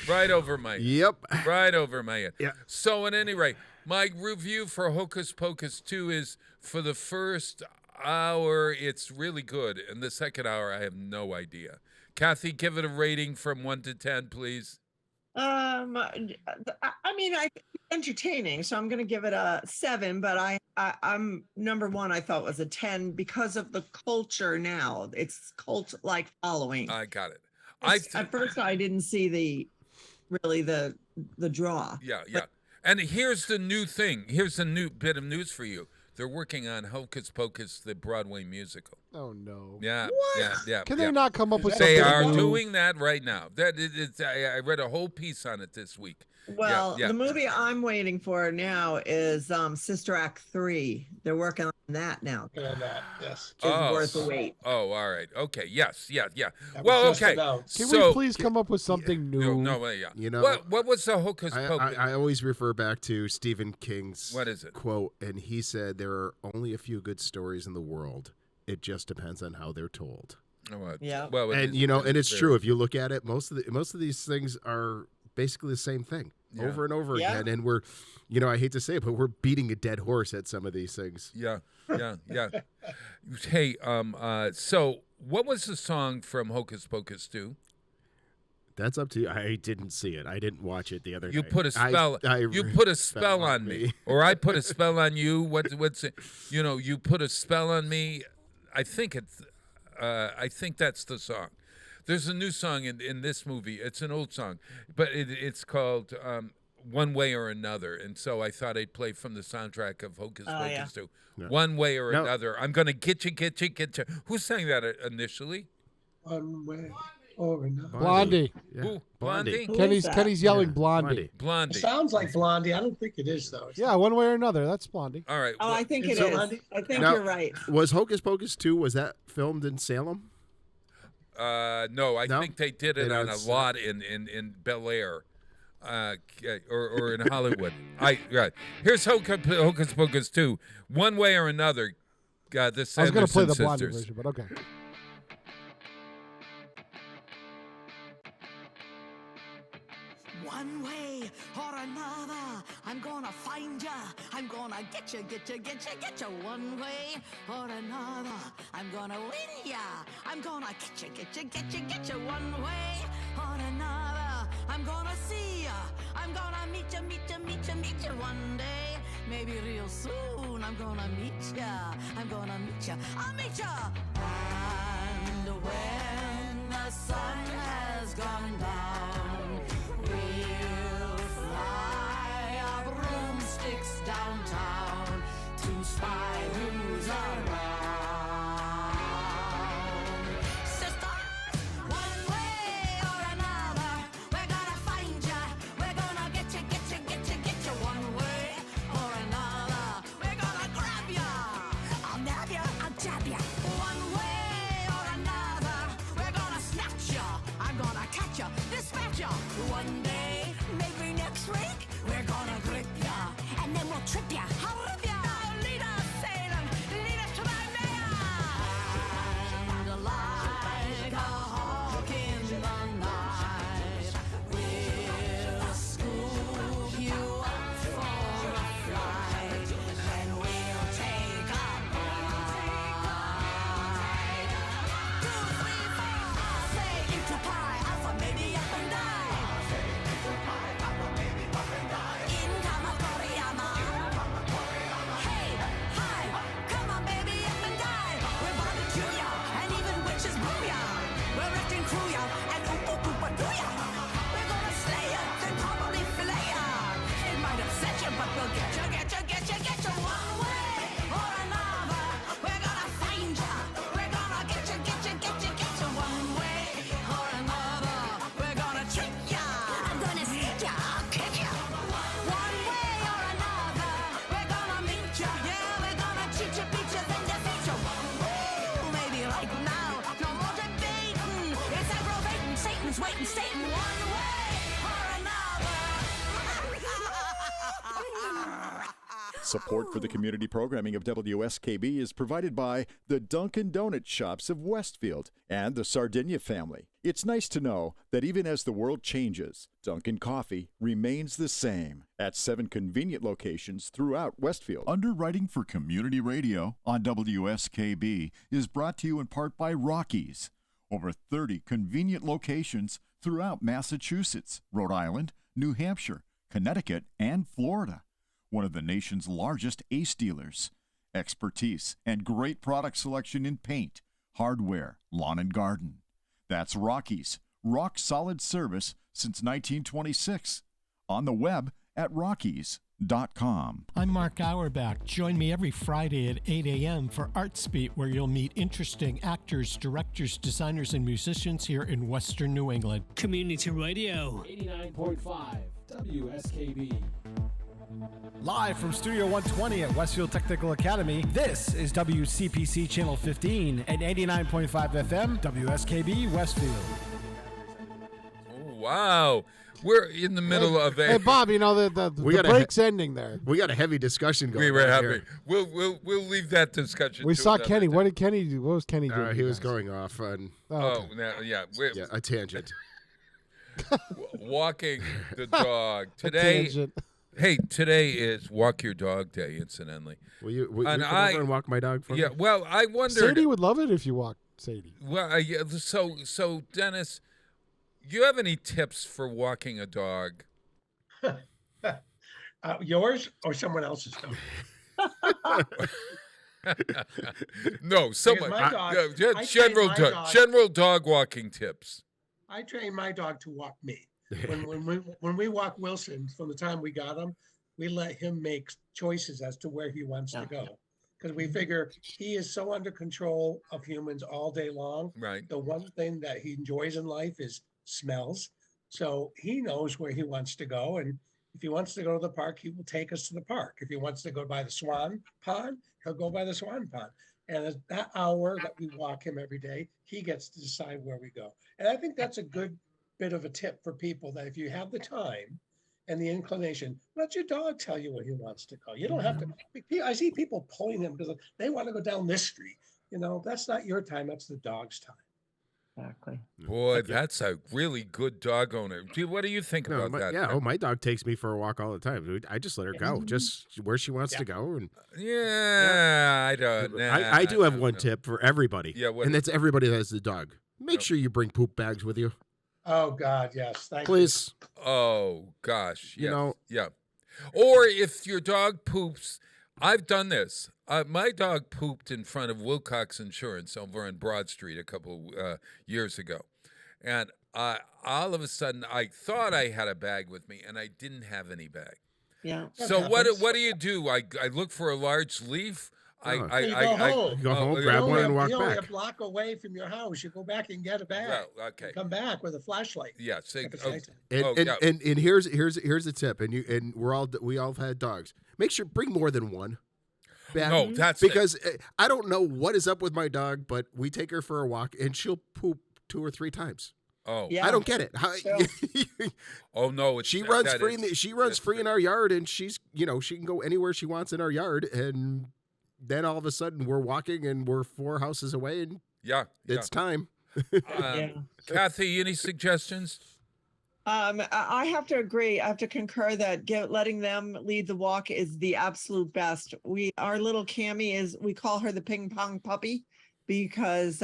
Right over my head. Yep. Right over my head. Yeah. So at any rate, my review for Hocus Pocus 2 is for the first hour, it's really good. And the second hour, I have no idea. Kathy, give it a rating from 1 to 10, please. I mean, it's entertaining, so I'm going to give it a 7. But I'm number one. I thought was a 10 because of the culture. Now it's cult-like following. I got it. At first, I didn't see the draw. Yeah. And here's the new thing. Here's a new bit of news for you. They're working on Hocus Pocus, the Broadway musical. Oh no! Yeah, What? yeah. Can they not come up with They something are new? doing that right now. I read a whole piece on it this week. Well, Yeah. the movie I'm waiting for now is Sister Act 3. They're working on that now. And that, yes. Which is worth the wait. Oh, all right. Okay. Yes. Yeah. That Well, was just okay. announced. Can So we please come up with something new? no, yeah. You know, what was the Hocus Pocus? I always refer back to Stephen King's What is it? quote, and he said there are only a few good stories in the world. It just depends on how they're told. Yeah. Well, And it's true. If you look at it, most of these things are basically the same thing over and over again. And we're, I hate to say it, but we're beating a dead horse at some of these things. Yeah. Hey, so what was the song from Hocus Pocus 2? That's up to you. I didn't see it. I didn't watch it the other night. You put a spell. You put a spell on me, or I put a spell on you. What's it? You put a spell on me. I think that's the song. There's a new song in this movie. It's an old song, but it's called One Way or Another. And so I thought I'd play from the soundtrack of Hocus Pocus 2. No. One Way or No. Another. I'm gonna get you. Who sang that initially? One way or another. Blondie. Yeah. Who? Blondie? Who is Kenny's that? Kenny's yelling Yeah, Blondie. It Blondie. sounds like Blondie. I don't think it is, though. Yeah, one way or another. That's Blondie. All right. Oh, I think it Is it is. Blondie? I think Now- you're right. Was Hocus Pocus 2, was that filmed in Salem? No, I No? think they did it They on a don't- lot in Bel Air. or in Hollywood. Here's Hocus Pocus 2. One way or another, this I was going to play the Sanderson Blondie sisters. version, but okay. One way or another, I'm gonna find ya. I'm gonna get ya. One way or another, I'm gonna win ya. I'm gonna get ya. One way or another, I'm gonna see ya. I'm gonna meet ya one day. Maybe real soon, I'm gonna meet ya. I'll meet ya. And when the sun has gone down, we'll fly our broomsticks downtown to spy who's around. Sisters, one way or another, we're gonna find ya. We're gonna get ya. One way or another, we're gonna grab ya. I'll nab ya, I'll jab ya. One way or another, we're gonna snatch ya. I'm gonna catch ya, dispatch ya. One day, maybe next week, we're gonna grip ya, and then we'll trip ya. I'll rip ya. Now lead us, Salem, lead us to my mayor. And like a hawk in the night, we'll scoop you up for a flight, then we'll take a bite. 2, 3, 4, I'll say into pie, alpha, maybe up and die. In Kamakoriyama. Hey, hi, come on, baby, up and die. We're barbecue ya, and even witches brew ya. We're rifting through ya, and do ya. We're gonna slay ya, then probably fillet ya. It might upset ya, but we'll get ya. One way or another, we're gonna find ya. We're gonna get ya. One way or another, we're gonna trick ya. I'm gonna stick ya, I'll kick ya. One way or another, we're gonna meet ya. Yeah, we're gonna cheat ya, beat ya, then defeat ya. Ooh, maybe right now, no more debating. It's aggravating, Satan's waiting, Satan. One way or another. Support for the community programming of WSKB is provided by the Dunkin' Donut Shops of Westfield and the Sardinia family. It's nice to know that even as the world changes, Dunkin' Coffee remains the same at 7 convenient locations throughout Westfield. Underwriting for Community Radio on WSKB is brought to you in part by Rockies. Over 30 convenient locations throughout Massachusetts, Rhode Island, New Hampshire, Connecticut, and Florida. One of the nation's largest ACE dealers. Expertise and great product selection in paint, hardware, lawn and garden. That's Rockies. Rock solid service since 1926. On the web at rockies.com. I'm Mark Auerbach. Join me every Friday at 8 a.m. for Artsbeat, where you'll meet interesting actors, directors, designers, and musicians here in Western New England. Community Radio. 89.5 WSKB. Live from Studio 120 at Westfield Technical Academy, this is WCPC Channel 15 and 89.5 FM, WSKB Westfield. Oh, wow. We're in the middle of a... Hey, Bob, you know, the break's ending there. We got a heavy discussion going on. We were happy. Here. We'll leave that discussion. We to saw another Kenny. time. What did Kenny do? What was Kenny doing? He was going off on... Oh, now, yeah. Yeah, a tangent. Walking the dog. Today... Hey, today is Walk Your Dog Day, incidentally. Will you come over and walk my dog for me? Yeah, well, I wondered... Sadie would love it if you walked Sadie. Well, so Dennis, do you have any tips for walking a dog? Yours or someone else's dog? No, someone. My dog, General dog walking tips. I train my dog to walk me. When we walk Wilson, from the time we got him, we let him make choices as to where he wants to go, because we figure he is so under control of humans all day long. Right. The one thing that he enjoys in life is smells. So he knows where he wants to go, and if he wants to go to the park, he will take us to the park. If he wants to go by the swan pond, he'll go by the swan pond. And at that hour that we walk him every day, he gets to decide where we go. And I think that's a good bit of a tip for people, that if you have the time and the inclination. Let your dog tell you where he wants to go. You don't have to. I see people pulling him because they want to go down this street. That's not your time. That's the dog's time. Exactly. Boy, that's a really good dog owner. What do you think about that? Yeah. Oh, my dog takes me for a walk all the time. I just let her go, just where she wants to go. And I don't. I do have one tip for everybody. Yeah, and that's everybody that has the dog. Make sure you bring poop bags with you. Oh God, yes. Thank Please. you. Oh gosh, yes. Yeah. Or if your dog poops, I've done this. My dog pooped in front of Wilcox Insurance over on Broad Street a couple years ago. And all of a sudden, I thought I had a bag with me, and I didn't have any bag. Yeah. So what do you do? I look for a large leaf. You go home, grab one, and walk You're only a back. block away from your house. You go back and get a bag. Well, okay. Come back with a flashlight. Yeah. And here's a tip. And we all have had dogs. Make sure bring more than one. No, that's because I don't know what is up with my dog, but we take her for a walk and she'll poop 2 or 3 times. Oh, yeah. I don't get it. Oh no, she runs free. She runs free in our yard, and she's she can go anywhere she wants in our yard, and then all of a sudden we're walking and we're 4 houses away, and it's time. Kathy, any suggestions? I have to agree. I have to concur that letting them lead the walk is the absolute best. Our little Cammie we call her the ping pong puppy because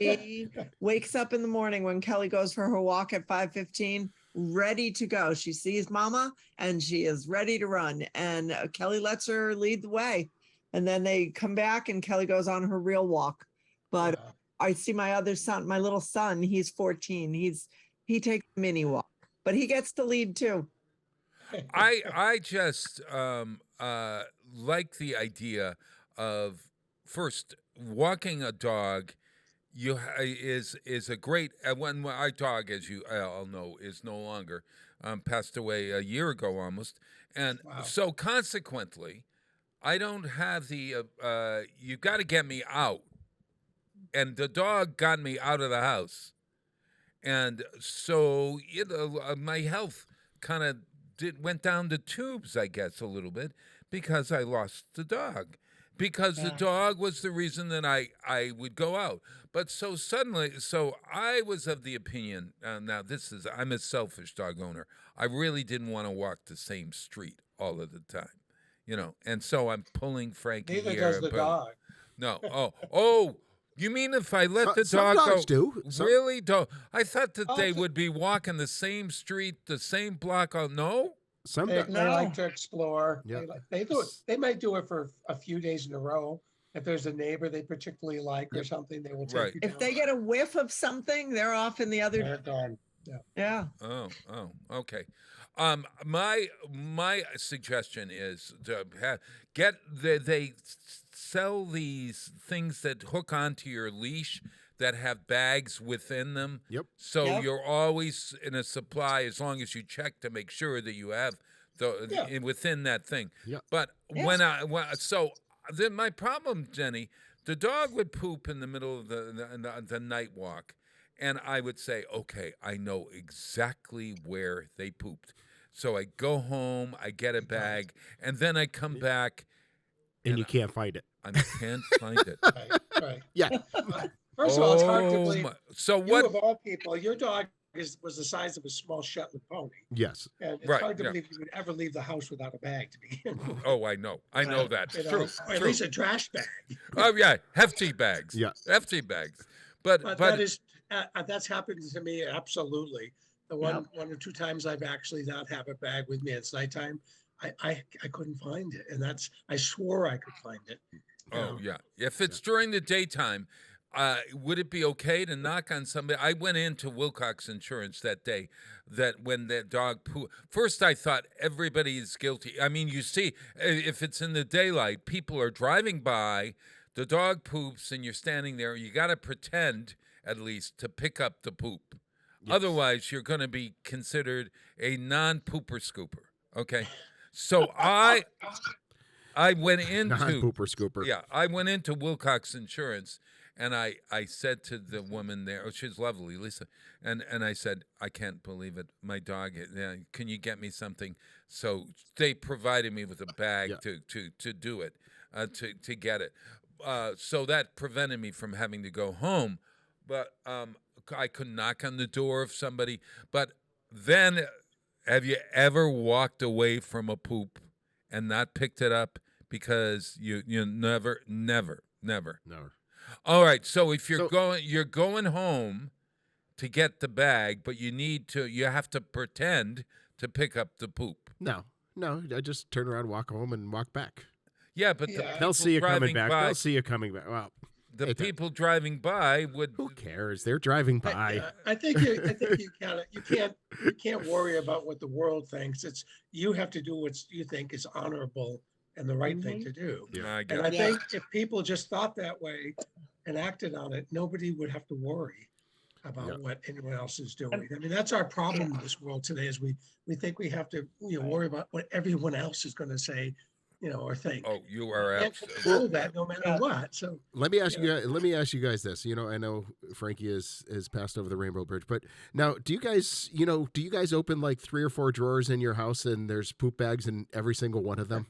she wakes up in the morning when Kelly goes for her walk at 5:15, ready to go. She sees Mama and she is ready to run. And Kelly lets her lead the way. And then they come back and Kelly goes on her real walk. But I see my other son, my little son, he's 14. He takes a mini walk, but he gets to lead too. I just like the idea of first walking a dog. Is a great when our dog, as you all know, is no longer passed away a year ago almost, and so consequently, I don't have the you've got to get me out, and the dog got me out of the house. And so, my health kind of went down the tubes, I guess, a little bit because I lost the dog. Because the dog was the reason that I would go out. But so I was of the opinion, now I'm a selfish dog owner. I really didn't want to walk the same street all of the time, and so I'm pulling Frankie Neither here. does the dog. No. Oh. You mean if I let the dog some dogs go? Do. Really? I thought that they would be walking the same street, the same block. Oh, no? They like to explore. Yeah. They do it. They might do it for a few days in a row. If there's a neighbor they particularly like or something, they will take you down. If they get a whiff of something, they're off in the other. They're gone. Yeah. Oh, okay. My suggestion is to they sell these things that hook onto your leash that have bags within them. Yep. So you're always in a supply as long as you check to make sure that you have within that thing. Yep. But then my problem, Jenny, the dog would poop in the middle of the night walk. And I would say, okay, I know exactly where they pooped. So I go home, I get a bag, and then I come back. And you can't find it. I can't find it. Right. Yeah. First of all, it's hard to believe. So what? Of all people, your dog was the size of a small Shetland pony. Yes. And it's hard to believe you would ever leave the house without a bag to begin with. Oh, I know. I know that. True. Or at least a trash bag. Oh, yeah. Hefty bags. Yeah. Hefty bags. But that's happened to me. Absolutely. The one or two times I've actually not have a bag with me. It's nighttime. I couldn't find it. And I swore I could find it. Oh, yeah. If it's during the daytime, would it be okay to knock on somebody? I went into Wilcox Insurance that day that when the dog pooped. First, I thought everybody is guilty. I mean, you see, if it's in the daylight, people are driving by, the dog poops, and you're standing there. You got to pretend, at least, to pick up the poop. Yes. Otherwise, you're going to be considered a non-pooper scooper. Okay? So I went into non-pooper scooper. Yeah, I went into Wilcox Insurance, And I said to the woman there, oh, she's lovely, Lisa, and I said, I can't believe it. My dog, can you get me something? So they provided me with a bag to do it, to get it. So that prevented me from having to go home. But I could knock on the door of somebody. But then, have you ever walked away from a poop and not picked it up because you never. All right, so if you're going home to get the bag, but you have to pretend to pick up the poop. No, I just turn around, walk home, and walk back. Yeah, but they'll see you coming back. They'll see you coming back. Well, the people driving by would. Who cares? They're driving by. I think you can't worry about what the world thinks. It's you have to do what you think is honorable and the right thing to do. Yeah. And I think if people just thought that way and acted on it, nobody would have to worry about what anyone else is doing. I mean, that's our problem in this world today is we think we have to worry about what everyone else is going to say, or think. Oh, you are absolutely that no matter what. So let me ask you guys this. I know Frankie has passed over the Rainbow Bridge, but now do you guys open like 3 or 4 drawers in your house and there's poop bags in every single one of them?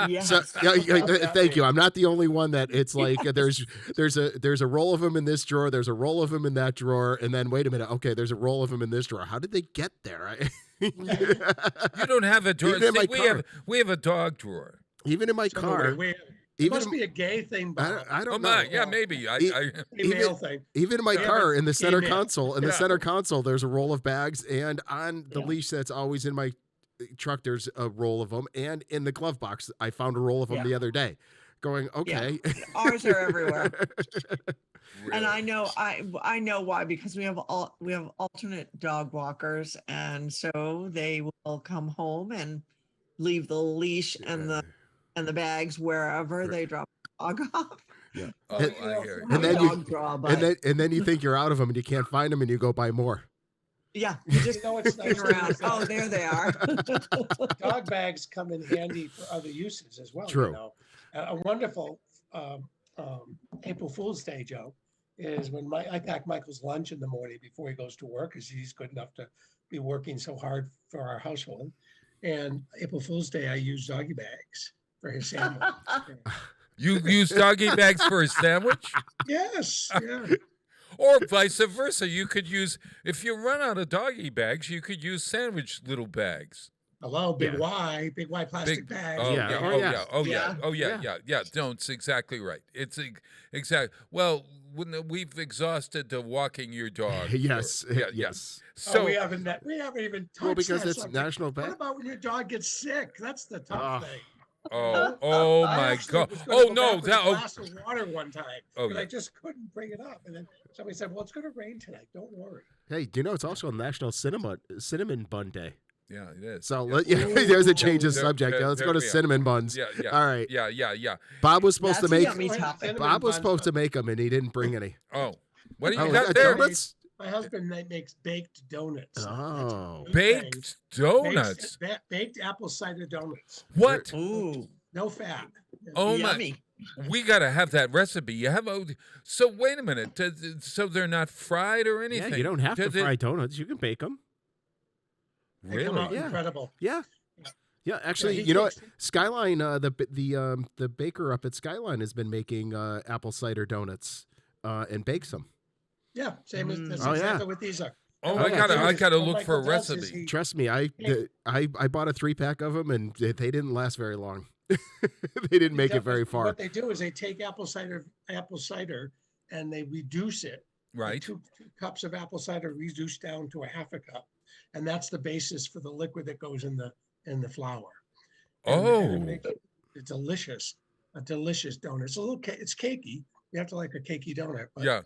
Yes. So, thank you. I'm not the only one that it's like there's a roll of them in this drawer, there's a roll of them in that drawer, and then wait a minute, okay, there's a roll of them in this drawer. How did they get there? You don't have a drawer. We have a dog drawer. Even in my car. It must be a gay thing, Bob. I don't know. Yeah, maybe. Even in my car, in the center console, there's a roll of bags, and on the leash that's always in my truck, there's a roll of them, and in the glove box, I found a roll of them the other day. Going, okay. Yeah. Ours are everywhere. Really? And I know why, because we have alternate dog walkers, and so they will come home and leave the leash and the bags wherever they drop the dog off. Yeah. Oh, I hear and then you think you're out of them and you can't find them and you go buy more. Yeah, you just it's nice around. Oh, there they are. Dog bags come in handy for other uses as well. True. A wonderful April Fool's Day joke is when I pack Michael's lunch in the morning before he goes to work, because he's good enough to be working so hard for our household. And April Fool's Day, I use doggy bags for his sandwich. You use doggy bags for a sandwich? Yes. Yeah. Or vice versa. You could use, if you run out of doggy bags, you could use sandwich little bags. Hello, Big Y plastic bags. Oh yeah. No, it's exactly right. It's exactly. Well, we've exhausted the walking your dog. Yes. So we haven't even touched well, because that it's subject. National Bag. What about when your dog gets sick? That's the tough thing. Oh my God! A glass of water one time, but I just couldn't bring it up. And then somebody said, "Well, it's going to rain tonight. Don't worry." Hey, do you know it's also National Cinnamon Bun Day? Yeah, it is. So there's a change of subject. Let's go to cinnamon buns. Yeah. All right. Yeah. Bob was supposed to make. Bob was supposed to make them, and he didn't bring any. Oh, what do you got there? Donuts? My husband makes baked donuts. Oh, baked donuts. Baked apple cider donuts. What? Ooh, no fat. Oh yummy. My! We got to have that recipe. You have so wait a minute. So they're not fried or anything. Yeah, you don't have to fry donuts. You can bake them. They come out incredible. Yeah. Yeah, actually, you know what? Skyline, the baker up at Skyline has been making apple cider donuts and bakes them. Yeah, same as that's exactly what these are. Oh, I gotta look for a recipe. Trust me, I bought a 3-pack of them and they didn't last very long. They didn't make it very far. What they do is they take apple cider, and they reduce it. Right. 2 cups of apple cider reduced down to a half a cup, and that's the basis for the liquid that goes in the flour. And it makes a delicious donut. It's cakey. You have to like a cakey donut. But yeah.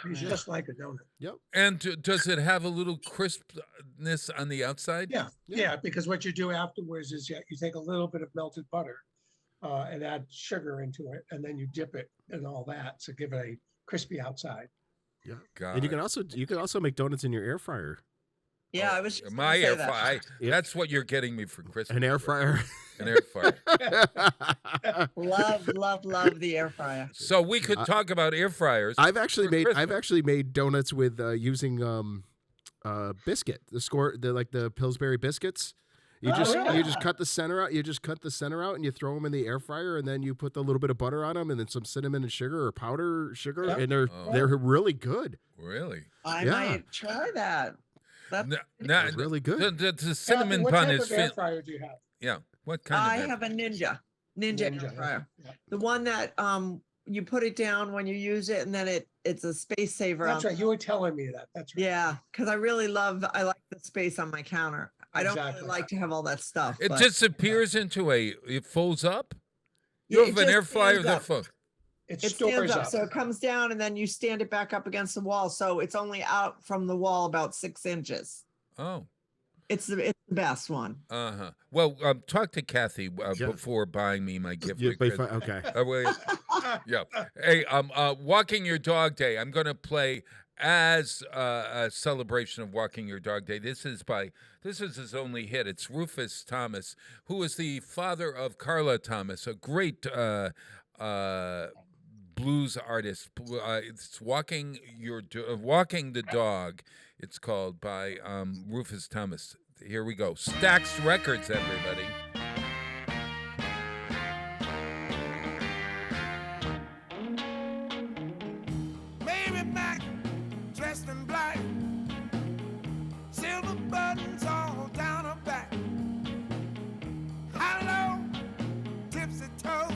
It's just like a donut. Yep. And does it have a little crispness on the outside? Yeah. Because what you do afterwards is you take a little bit of melted butter and add sugar into it, and then you dip it and all that to give it a crispy outside. Yeah. And you can also make donuts in your air fryer. Yeah, I was just my gonna say air that. fryer. That's what you're getting me for Christmas. An air fryer. An air fryer. Love the air fryer. So we could talk about air fryers. I've actually for made donuts with using biscuit. The Pillsbury biscuits. You just cut the center out. You just cut the center out and you throw them in the air fryer, and then you put a little bit of butter on them, and then some cinnamon and sugar or powder sugar, and they're really good. Really? I might try that. That's really good. The cinnamon what bun type is of air fryer do you have? Yeah. What kind I of air have a Ninja air fryer. The one that you put it down when you use it, and then it's a space saver. That's right. You were telling me that. That's right. Yeah, because I like the space on my counter. I don't really like to have all that stuff. It but- disappears into it folds up? Yeah, You it have an just air fryer stands that up. folds. It stands up, so it comes down, and then you stand it back up against the wall, so it's only out from the wall about 6 inches. Oh. It's the best one. Uh-huh. Well, talk to Kathy before buying me my gift. Okay. Yeah. Hey, Walking Your Dog Day. I'm going to play as a celebration of Walking Your Dog Day. This is his only hit. It's Rufus Thomas, who is the father of Carla Thomas, a great blues artist. It's Walking the Dog. It's called by Rufus Thomas. Here we go. Stax Records, everybody. Mary Mac, dressed in black, silver buttons all down her back. Hello, tipsy toe.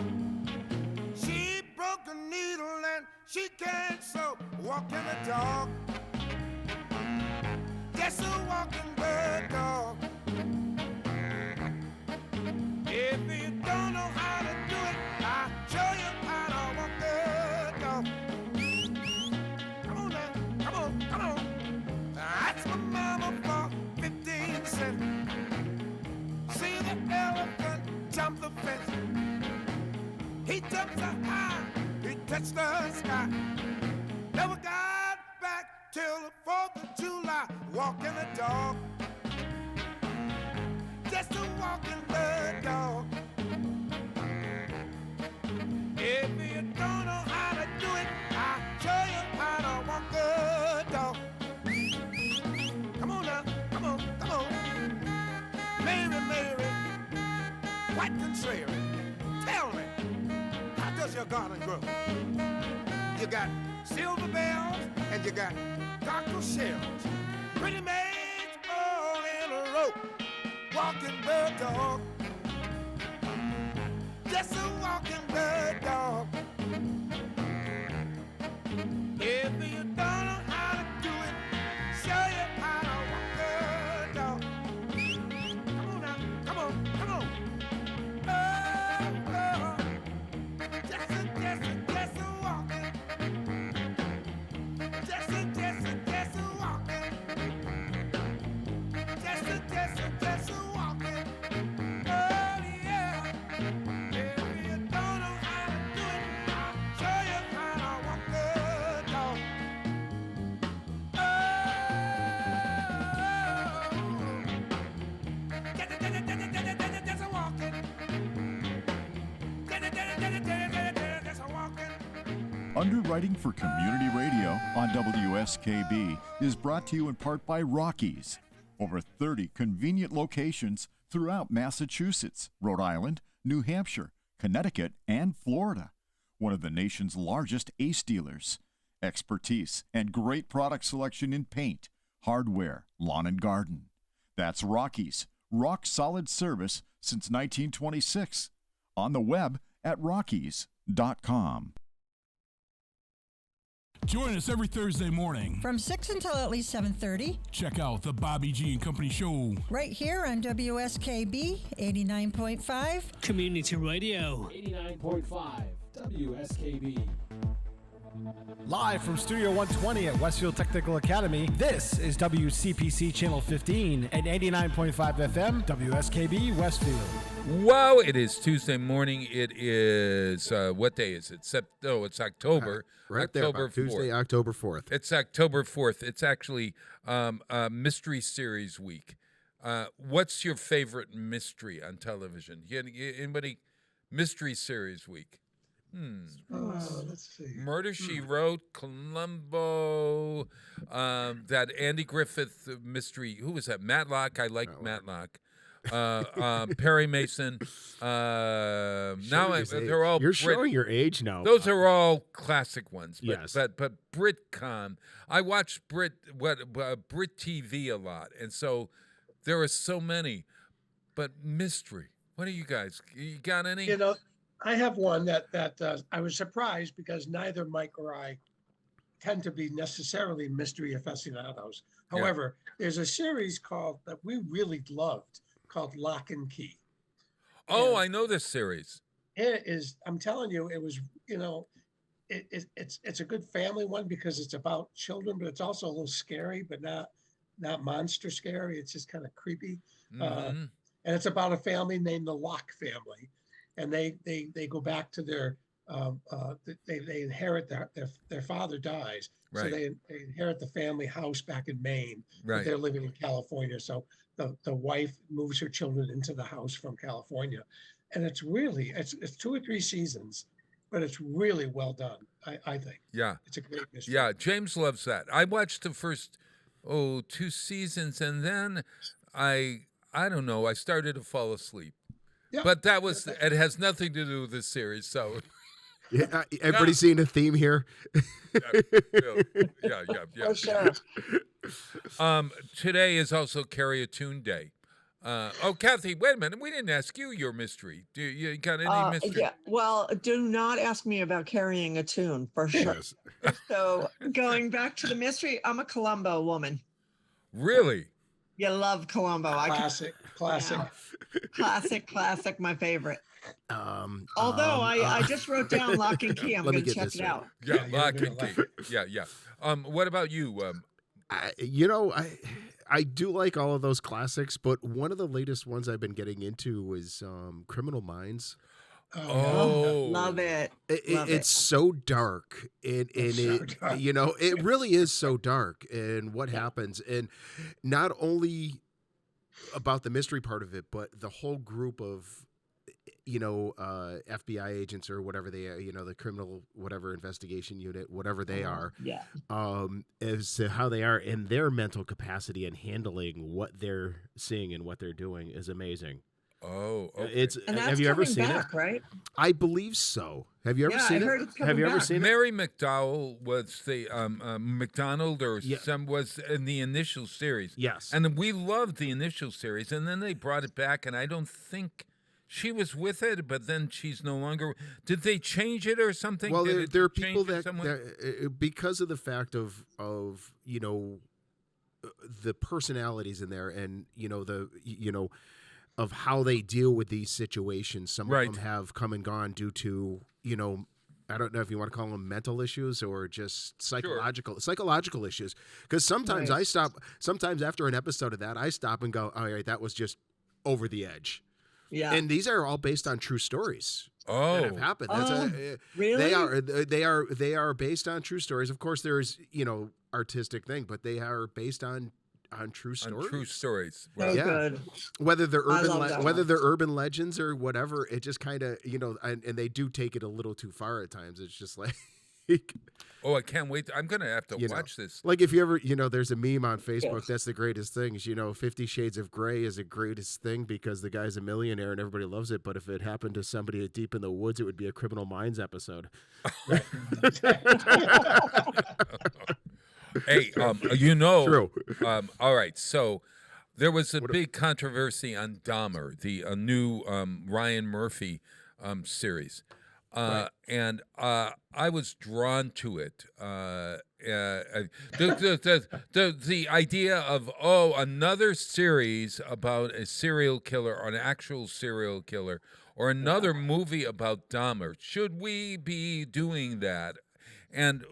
She broke a needle and she can't sew. Walking the dog, just a walking bird dog. If you don't know how to do it, I'll show you how to walk the dog. Come on now, come on. That's my mama for 15 cents. See the elephant jump the fence. He jumped so high, he touched the sky. Never got back till the 4th of July. Walking the dog, just a walking the dog. If you don't know how to do it, I'll show you how to walk the dog. Come on now, come on. Mary, quite contrary. Tell me, how does your garden grow? You got silver bells and you got cockle shells. Pretty maids all in a row. Walking the dog, just a walking the dog. If you don't know how to do it, show you how to walk the dog. Come on now, come on. Oh, just a walking. Just a walking. Just a walking. Oh yeah. If you don't know how to do it, I'll show you how to walk the dog. Just a walking. Just a walking. Underwriting for Community Radio on WSKB is brought to you in part by Rockies. Over 30 convenient locations throughout Massachusetts, Rhode Island, New Hampshire, Connecticut, and Florida. One of the nation's largest ACE dealers. Expertise and great product selection in paint, hardware, lawn and garden. That's Rockies. Rock solid service since 1926. On the web at rockies.com. Join us every Thursday morning From 6 until at least 7:30. Check out the Bobby G and Company Show. Right here on WSKB 89.5. Community Radio. 89.5 WSKB. Live from Studio 120 at Westfield Technical Academy, this is WCPC Channel 15 and 89.5 FM, WSKB Westfield. Wow, it is Tuesday morning. It is, what day is it? It's October. Right October there, 4th. Tuesday, October 4th. It's October 4th. It's actually Mystery Series Week. What's your favorite mystery on television? Anybody? Mystery Series Week. Let's see. Murder, She Wrote, Columbo, that Andy Griffith mystery. Who was that? Matlock. I like Matlock. Perry Mason. They're all. You're showing your age now. Those are all classic ones. But, Yes. But BritCom. I watch Brit TV a lot, and so there are so many. But mystery. What are you guys? You got any? You know, I have one that I was surprised because neither Mike or I tend to be necessarily mystery aficionados. However, there's a series that we really loved called Lock and Key. Oh, I know this series. It is. I'm telling you, it was. You know, it's a good family one because it's about children, but it's also a little scary, but not monster scary. It's just kind of creepy. Mm-hmm. And it's about a family named the Locke family. And they go back to their they inherit their father dies, right. So they inherit the family house back in Maine. Right. But they're living in California, so the wife moves her children into the house from California, and it's 2 or 3 seasons, but it's really well done. I think. Yeah, it's a great mystery. Yeah, James loves that. I watched the first 2 seasons, and then I don't know. I started to fall asleep. Yeah. But it has nothing to do with this series, so. Yeah, everybody seeing a theme here? Yeah. For sure. Today is also Carry a Tune Day. Kathy, wait a minute. We didn't ask you your mystery. Do you got any mystery? Yeah. Well, do not ask me about carrying a tune, for sure. Yes. So going back to the mystery, I'm a Columbo woman. Really? You love Columbo. Classic. Classic, my favorite. Although I just wrote down Lock and Key. I'm going to check it out. Yeah, Lock and Key. Yeah. What about you? I do like all of those classics, but one of the latest ones I've been getting into is Criminal Minds. Love it. It's so dark, and it really is so dark, and what happens, and not only about the mystery part of it, but the whole group of FBI agents or whatever they are, the criminal whatever investigation unit, whatever they are, as to how they are in their mental capacity and handling what they're seeing and what they're doing is amazing. Oh, okay. Have you ever seen back, it? Right? I believe so. Have you ever seen it? Have you ever seen it? Mary McDowell was the McDonald was in the initial series. Yes, and we loved the initial series, and then they brought it back, and I don't think she was with it, but then she's no longer. Did they change it or something? Well, there are people that because of the fact of the personalities in there, and of how they deal with these situations. Some of them have come and gone due to, I don't know if you want to call them mental issues or just psychological issues. Because sometimes sometimes after an episode of that, I stop and go, all right, that was just over the edge. Yeah. And these are all based on true stories. Oh, that have happened. Really? They are based on true stories. Of course, there's, artistic thing, but they are based on true stories. On true stories. So good. Whether they're urban legends or whatever, it just kind of and they do take it a little too far at times. It's just like, I can't wait. I'm gonna have to watch this. Like if you ever there's a meme on Facebook that's the greatest things. 50 Shades of Grey is the greatest thing because the guy's a millionaire and everybody loves it. But if it happened to somebody deep in the woods, it would be a Criminal Minds episode. Hey, True. All right, so there was a big controversy on Dahmer, the new Ryan Murphy series, and I was drawn to it. The idea of another series about a serial killer or an actual serial killer, or another movie about Dahmer. Should we be doing that? and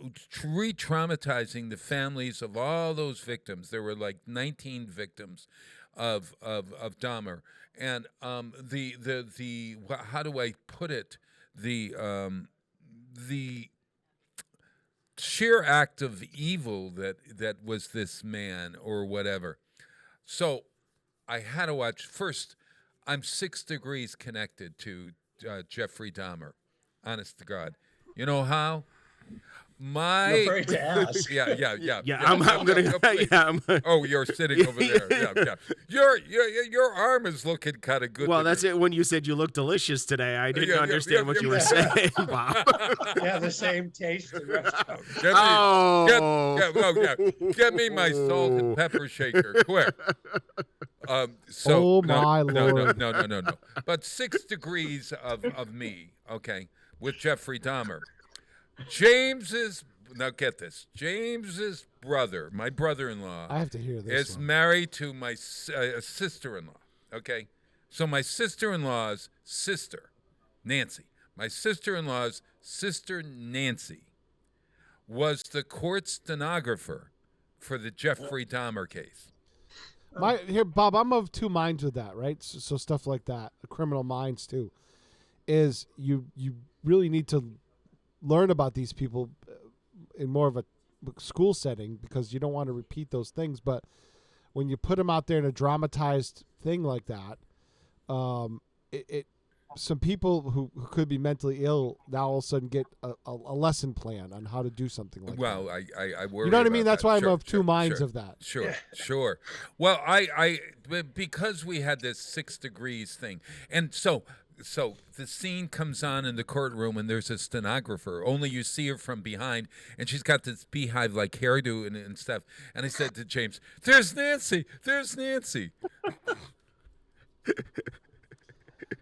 re-traumatizing the families of all those victims. There were like 19 victims of Dahmer, and the how do I put it? The sheer act of evil that was this man or whatever. So I had to watch. First, I'm 6 degrees connected to Jeffrey Dahmer. Honest to God. You know how? You're afraid to ask. Yeah. I'm gonna. Oh, you're sitting over there. Yeah. Your arm is looking kind of good. Well, that's it. When you said you look delicious today, I didn't understand what you were saying, Bob. Yeah, the same taste in restaurants. Get me my salt and pepper shaker, quick. So my Lord. No. But 6 degrees of me, okay, with Jeffrey Dahmer. Now get this. James's brother, my brother-in-law, I have to hear this is one. married to my sister-in-law. Okay, so my sister-in-law's sister, Nancy. My sister-in-law's sister, Nancy, was the court stenographer for the Jeffrey Dahmer case. Bob, I'm of two minds with that, right? So stuff like that, criminal minds too, is you really need to learn about these people in more of a school setting because you don't want to repeat those things. But when you put them out there in a dramatized thing like that, some people who could be mentally ill now all of a sudden get a lesson plan on how to do something like that. Well, I worry. You know what I mean? about That's that. why Sure, I'm of two minds sure, of that. Sure. Well, because we had this 6 degrees thing, and so the scene comes on in the courtroom, and there's a stenographer. Only you see her from behind, and she's got this beehive-like hairdo and stuff. And I said to James, "There's Nancy. There's Nancy."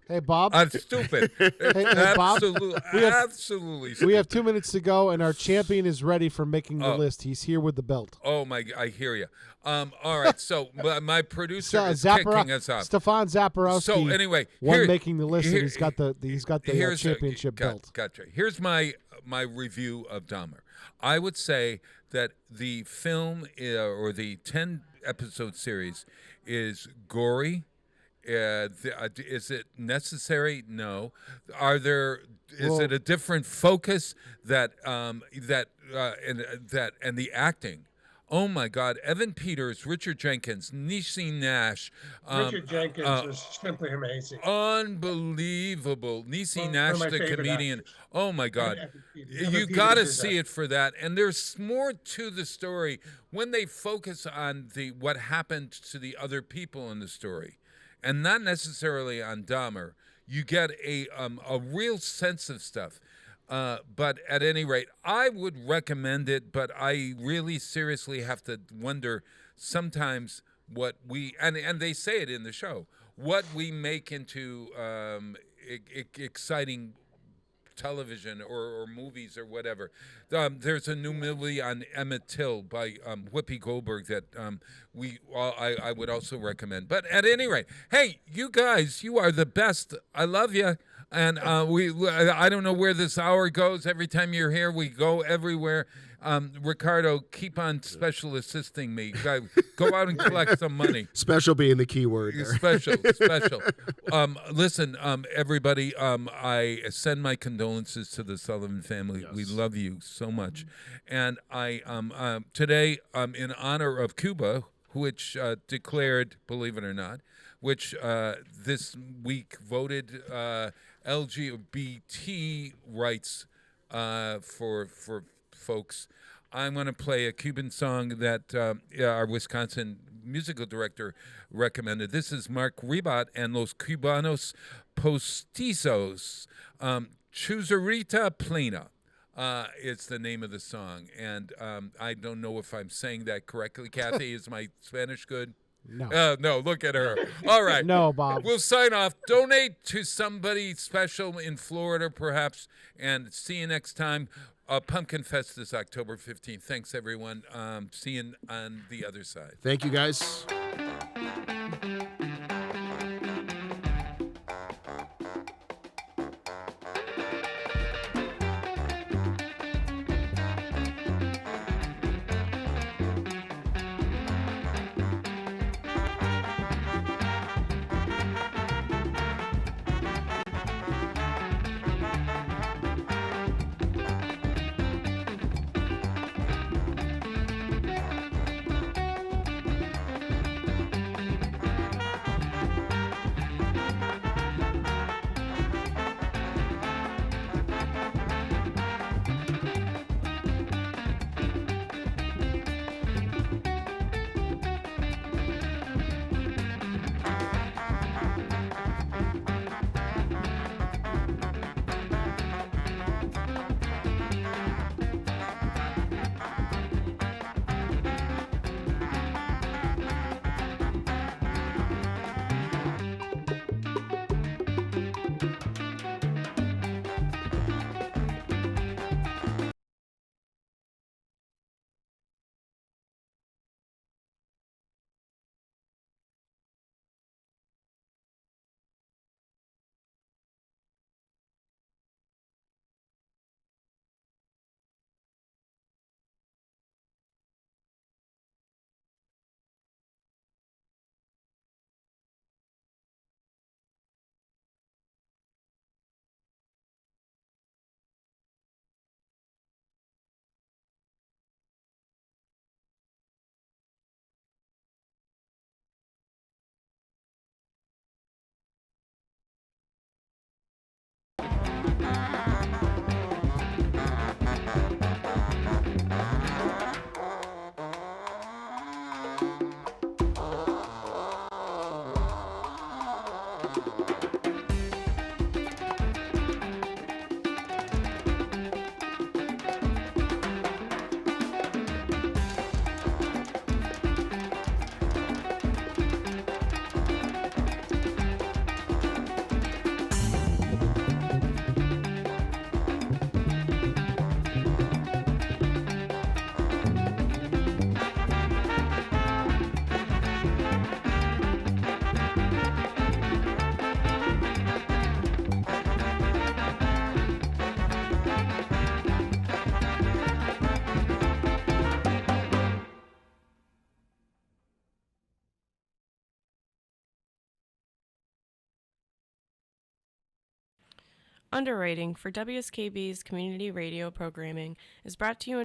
Hey, Bob. I'm stupid. Hey, Bob. Absolutely stupid. We have 2 minutes to go, and our champion is ready for making the list. He's here with the belt. Oh, I hear you. All right, so my producer is kicking us off. Stefan Zaporowski. So anyway, making the list, and he's got the championship belt. Gotcha. Here's my review of Dahmer. I would say that the film or the 10-episode series is gory. Is it necessary? No. Is it a different focus and the acting? Oh my God! Evan Peters, Richard Jenkins, Niecy Nash. Richard Jenkins was simply amazing. Unbelievable. Niecy Nash, my the favorite comedian. actors. Oh my God! Evan You Peters got to is see it for that. And there's more to the story when they focus on what happened to the other people in the story, and not necessarily on Dahmer. You get a real sense of stuff. But at any rate, I would recommend it, but I really seriously have to wonder sometimes what and they say it in the show, what we make into exciting television or movies or whatever. There's a new movie on Emmett Till by Whoopi Goldberg that I would also recommend. But at any rate, hey, you guys, you are the best. I love you. And I don't know where this hour goes. Every time you're here, we go everywhere. Ricardo, keep on special assisting me. Go out and collect some money. Special being the key word there. Special. Listen, everybody, I send my condolences to the Sullivan family. Yes. We love you so much. And I today, in honor of Cuba, which declared, believe it or not, which this week voted LGBT rights for folks. I'm going to play a Cuban song that our Wisconsin musical director recommended. This is Mark Ribot and Los Cubanos Postizos. Chuzarita Plena is the name of the song. And I don't know if I'm saying that correctly. Kathy, is my Spanish good? No. No, look at her. All right. No, Bob. We'll sign off. Donate to somebody special in Florida, perhaps, and see you next time. Pumpkin Fest is October 15th. Thanks, everyone. See you on the other side. Thank you, guys. Underwriting for WSKB's community radio programming is brought to you in